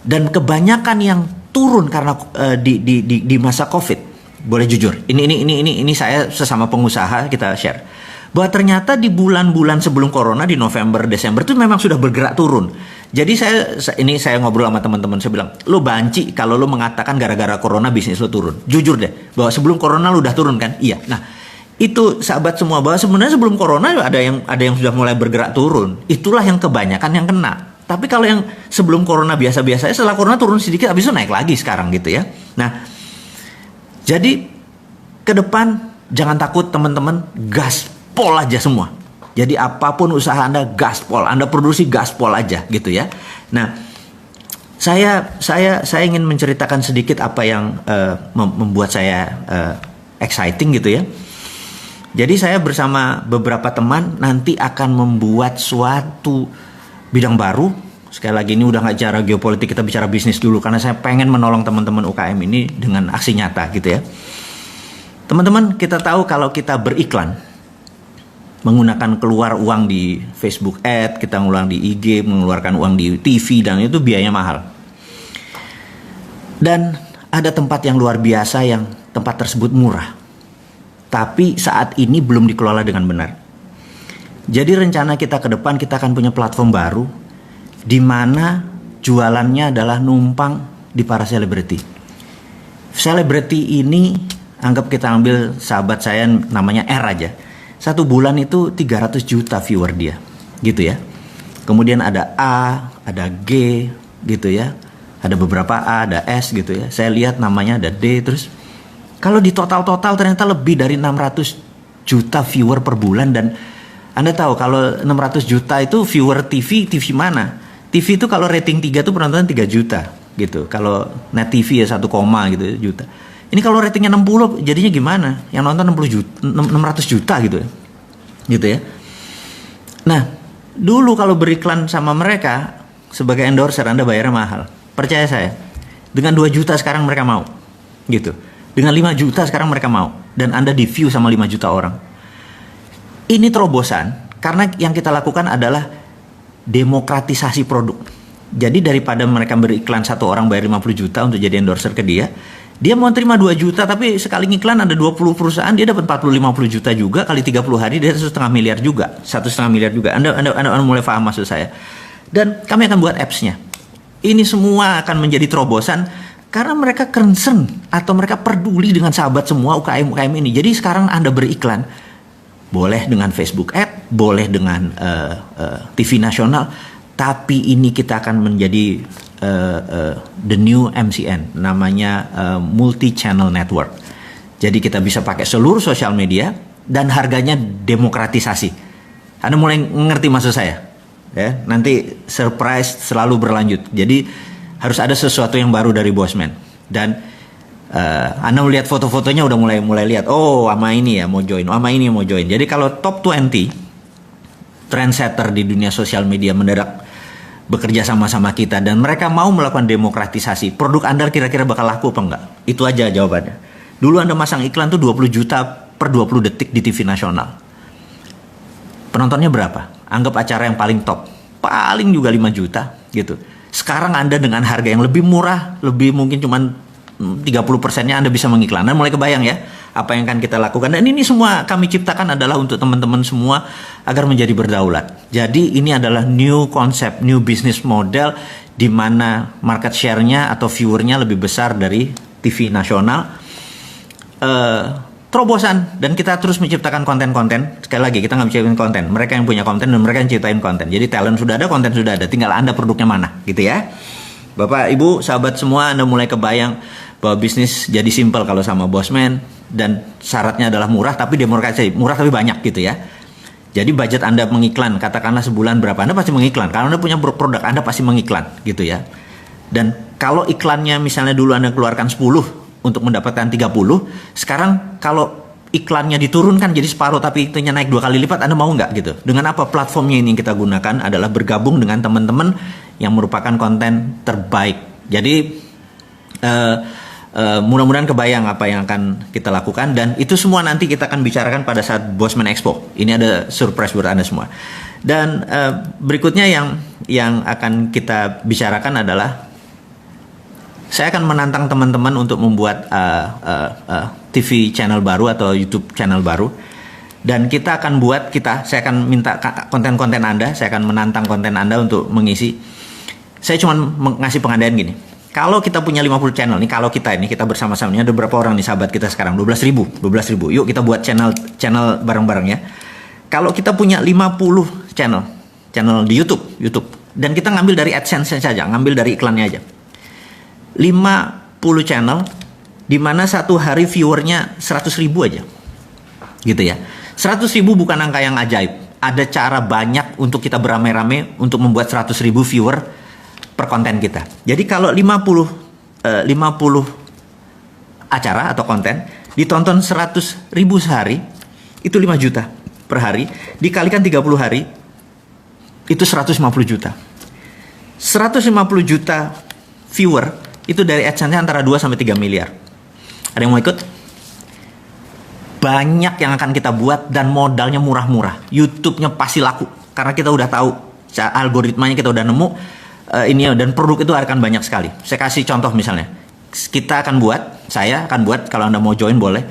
Dan kebanyakan yang turun karena di masa COVID. Boleh jujur, ini saya sesama pengusaha kita share bahwa ternyata di bulan-bulan sebelum corona di November Desember itu memang sudah bergerak turun. Jadi saya ngobrol sama teman-teman, saya bilang, lo banci kalau lo mengatakan gara-gara corona bisnis lo turun. Jujur deh, bahwa sebelum corona lo udah turun kan? Iya. Nah, itu sahabat semua, bahwa sebenarnya sebelum corona ada yang sudah mulai bergerak turun. Itulah yang kebanyakan yang kena. Tapi kalau yang sebelum corona biasa-biasa, setelah corona turun sedikit, habis itu naik lagi sekarang gitu ya. Nah, jadi ke depan jangan takut teman-teman, gaspol aja semua. Jadi apapun usaha Anda, gaspol, Anda produksi gaspol aja gitu ya. Nah, saya ingin menceritakan sedikit apa yang membuat saya exciting gitu ya. Jadi saya bersama beberapa teman nanti akan membuat suatu bidang baru. Sekali lagi ini udah nggak bicara geopolitik, kita bicara bisnis dulu karena saya pengen menolong teman-teman UKM ini dengan aksi nyata gitu ya. Teman-teman, kita tahu kalau kita beriklan, menggunakan keluar uang di Facebook Ad, kita ngulang di IG, mengeluarkan uang di TV, dan itu biayanya mahal. Dan ada tempat yang luar biasa yang tempat tersebut murah. Tapi saat ini belum dikelola dengan benar. Jadi rencana kita ke depan, kita akan punya platform baru di mana jualannya adalah numpang di para selebriti. Selebriti ini, anggap kita ambil sahabat saya namanya R aja. 1 bulan itu 300 juta viewer dia, gitu ya. Kemudian ada A, ada G, gitu ya. Ada beberapa A, ada S gitu ya. Saya lihat namanya ada D, terus kalau di total ternyata lebih dari 600 juta viewer per bulan. Dan Anda tahu kalau 600 juta itu viewer TV mana? TV itu kalau rating 3 tuh penontonnya 3 juta gitu. Kalau net TV ya 1, gitu juta. Ini kalau ratingnya 60 jadinya gimana? Yang nonton 600 juta gitu ya. Gitu ya. Nah, dulu kalau beriklan sama mereka sebagai endorser Anda bayarnya mahal. Percaya saya. Dengan 2 juta sekarang mereka mau. Gitu. Dengan 5 juta sekarang mereka mau. Dan Anda di view sama 5 juta orang. Ini terobosan karena yang kita lakukan adalah demokratisasi produk. Jadi daripada mereka beriklan 1 orang bayar 50 juta untuk jadi endorser ke dia, dia mau terima 2 juta tapi sekali ngiklan ada 20 perusahaan, dia dapat 40-50 juta juga, kali 30 hari dia 1,5 miliar juga. 1,5 miliar juga. Anda mulai paham maksud saya. Dan kami akan buat apps-nya. Ini semua akan menjadi terobosan karena mereka concern atau mereka peduli dengan sahabat semua UKM ini. Jadi sekarang Anda beriklan, boleh dengan Facebook Ad, boleh dengan TV nasional, tapi ini kita akan menjadi the new MCN, namanya multi channel network. Jadi kita bisa pakai seluruh sosial media dan harganya demokratisasi. Anda mulai ngerti maksud saya? Ya, nanti surprise selalu berlanjut. Jadi harus ada sesuatu yang baru dari Bosman. Dan Anda melihat foto-fotonya udah mulai lihat, oh sama ini ya mau join, sama ini mau join. Jadi kalau top 20 trendsetter di dunia sosial media mendadak bekerja sama-sama kita dan mereka mau melakukan demokratisasi, produk Anda kira-kira bakal laku apa enggak? Itu aja jawabannya. Dulu Anda masang iklan tuh 20 juta per 20 detik di TV nasional. Penontonnya berapa? Anggap acara yang paling top, paling juga 5 juta gitu. Sekarang Anda dengan harga yang lebih murah, lebih mungkin cuman 30%-nya Anda bisa mengiklan. Anda mulai kebayang ya apa yang akan kita lakukan. Dan ini semua kami ciptakan adalah untuk teman-teman semua agar menjadi berdaulat. Jadi ini adalah new concept, new business model di mana market share-nya atau viewer-nya lebih besar dari TV nasional. Terobosan, dan kita terus menciptakan konten-konten. Sekali lagi kita nggak menciptakan konten, mereka yang punya konten dan mereka yang ciptain konten. Jadi talent sudah ada, konten sudah ada, tinggal Anda produknya mana gitu ya. Bapak, Ibu, sahabat semua, Anda mulai kebayang bahwa bisnis jadi simpel kalau sama Bosman, dan syaratnya adalah murah tapi demokratisasi, murah tapi banyak gitu ya. Jadi budget Anda mengiklan, katakanlah sebulan berapa, Anda pasti mengiklan. Kalau Anda punya produk, Anda pasti mengiklan gitu ya. Dan kalau iklannya misalnya dulu Anda keluarkan 10 untuk mendapatkan 30, sekarang kalau iklannya diturunkan jadi separuh tapi itunya naik 2 kali lipat, Anda mau nggak gitu? Dengan apa? Platformnya ini yang kita gunakan adalah bergabung dengan teman-teman yang merupakan konten terbaik. Jadi mudah-mudahan kebayang apa yang akan kita lakukan, dan itu semua nanti kita akan bicarakan pada saat Bosman Expo. Ini ada surprise buat Anda semua. Dan berikutnya yang akan kita bicarakan adalah saya akan menantang teman-teman untuk membuat TV channel baru atau YouTube channel baru. Dan kita akan saya akan minta konten-konten Anda, saya akan menantang konten Anda untuk mengisi. Saya cuma ngasih pengandaian gini. Kalau kita punya 50 channel nih, kalau kita bersama-sama, ini ada berapa orang nih sahabat kita sekarang? 12.000. Yuk kita buat channel bareng-bareng ya. Kalau kita punya 50 channel di YouTube, dan kita ngambil dari AdSense saja, ngambil dari iklannya aja. 50 channel, di mana satu hari viewernya 100.000 aja. Gitu ya. 100.000 bukan angka yang ajaib. Ada cara banyak untuk kita beramai-ramai untuk membuat 100.000 viewer per konten kita. Jadi kalau 50 acara atau konten ditonton 100.000 sehari, itu 5 juta per hari, dikalikan 30 hari, itu 150 juta. 150 juta viewer itu dari AdSense antara 2 sampai 3 miliar. Ada yang mau ikut? Banyak yang akan kita buat dan modalnya murah-murah. YouTube-nya pasti laku karena kita udah tahu algoritmanya, kita udah nemu dan produk itu akan banyak sekali. Saya kasih contoh misalnya. Saya akan buat kalau Anda mau join boleh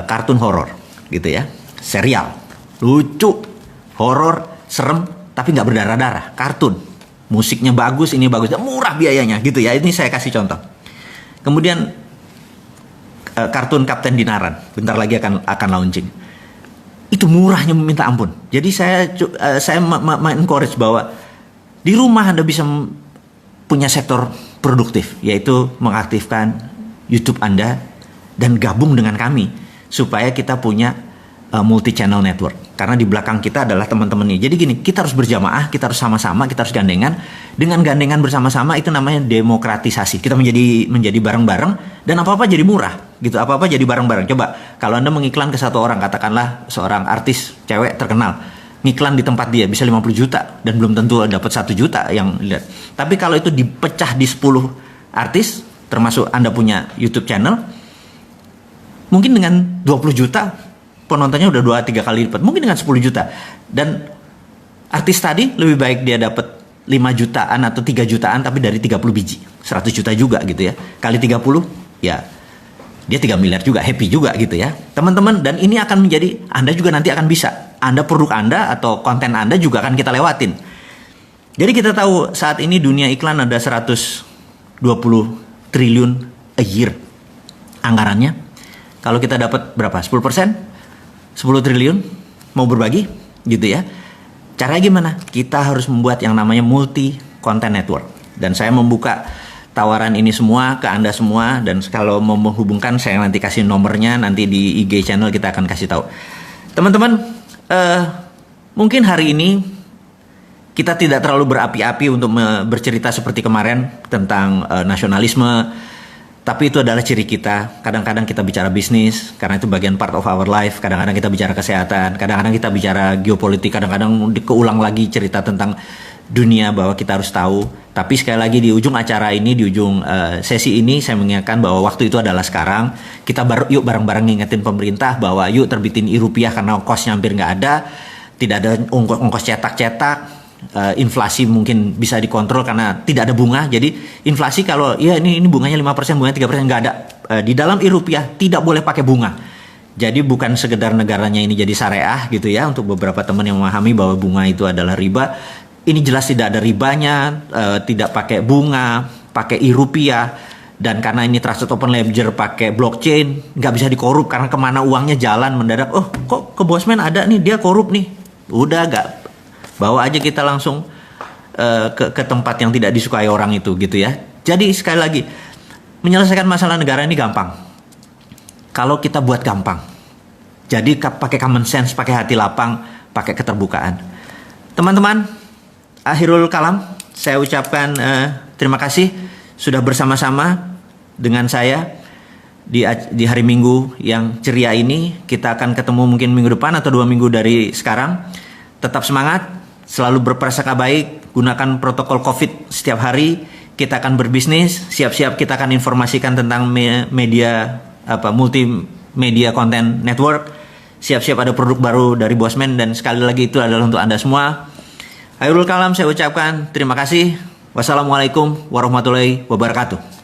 kartun horor gitu ya. Serial. Lucu, horor, serem tapi nggak berdarah-darah, kartun. Musiknya bagus, ini bagus, murah biayanya gitu ya. Ini saya kasih contoh. Kemudian kartun Kapten Dinaran, bentar lagi akan launching. Itu murahnya minta ampun. Jadi saya encourage bahwa di rumah Anda bisa punya sektor produktif, yaitu mengaktifkan YouTube Anda dan gabung dengan kami supaya kita punya multi channel network. Karena di belakang kita adalah teman-teman ini. Jadi gini, kita harus berjamaah, kita harus sama-sama, kita harus gandengan. Dengan gandengan bersama-sama itu namanya demokratisasi. Kita menjadi bareng-bareng dan apa-apa jadi murah. Gitu, apa-apa jadi bareng-bareng. Coba kalau Anda mengiklan ke satu orang, katakanlah seorang artis cewek terkenal, ngiklan di tempat dia bisa 50 juta dan belum tentu dapat 1 juta yang lihat. Tapi kalau itu dipecah di 10 artis, termasuk Anda punya YouTube channel, mungkin dengan 20 juta penontonnya udah 2-3 kali lipat, mungkin dengan 10 juta. Dan artis tadi lebih baik dia dapat 5 jutaan atau 3 jutaan tapi dari 30 biji, 100 juta juga gitu ya. Kali 30 ya dia 3 miliar juga, happy juga gitu ya. Teman-teman, dan ini akan menjadi, Anda juga nanti akan bisa. Produk Anda atau konten Anda juga akan kita lewatin. Jadi kita tahu saat ini dunia iklan ada 120 triliun a year anggarannya. Kalau kita dapat berapa? 10%? 10 triliun mau berbagi gitu ya. Caranya gimana? Kita harus membuat yang namanya multi content network. Dan saya membuka tawaran ini semua ke Anda semua, dan kalau mau menghubungkan saya nanti kasih nomornya, nanti di IG channel kita akan kasih tahu. Teman-teman, mungkin hari ini kita tidak terlalu berapi-api untuk bercerita seperti kemarin tentang nasionalisme, tapi itu adalah ciri kita. Kadang-kadang kita bicara bisnis karena itu bagian part of our life, kadang-kadang kita bicara kesehatan, kadang-kadang kita bicara geopolitik, kadang-kadang keulang lagi cerita tentang dunia bahwa kita harus tahu. Tapi sekali lagi di ujung acara ini, di ujung sesi ini saya mengingatkan bahwa waktu itu adalah sekarang. Kita yuk bareng-bareng ngingetin pemerintah bahwa yuk terbitin rupiah karena ongkosnya hampir nggak ada. Tidak ada ongkos cetak-cetak. Inflasi mungkin bisa dikontrol karena tidak ada bunga. Jadi inflasi kalau ya ini bunganya 5%, bunganya 3% nggak ada. Di dalam rupiah tidak boleh pakai bunga. Jadi bukan sekedar negaranya ini jadi syariah gitu ya, untuk beberapa teman yang memahami bahwa bunga itu adalah riba. Ini jelas tidak ada ribanya, tidak pakai bunga, pakai rupiah. Dan karena ini trusted open ledger pakai blockchain, nggak bisa dikorup karena kemana uangnya jalan mendadak. Oh kok ke Bosman ada nih, dia korup nih. Udah nggak, bawa aja kita langsung ke tempat yang tidak disukai orang itu gitu ya. Jadi sekali lagi, menyelesaikan masalah negara ini gampang kalau kita buat gampang. Jadi pakai common sense, pakai hati lapang, pakai keterbukaan. Teman-teman, akhirul kalam, saya ucapkan terima kasih sudah bersama-sama dengan saya di hari Minggu yang ceria ini. Kita akan ketemu mungkin minggu depan atau 2 minggu dari sekarang. Tetap semangat, selalu berprasangka baik, gunakan protokol COVID setiap hari. Kita akan berbisnis, siap-siap kita akan informasikan tentang media multimedia content network. Siap-siap ada produk baru dari Bosman, dan sekali lagi itu adalah untuk Anda semua. Akhirul kalam, saya ucapkan terima kasih. Wassalamualaikum warahmatullahi wabarakatuh.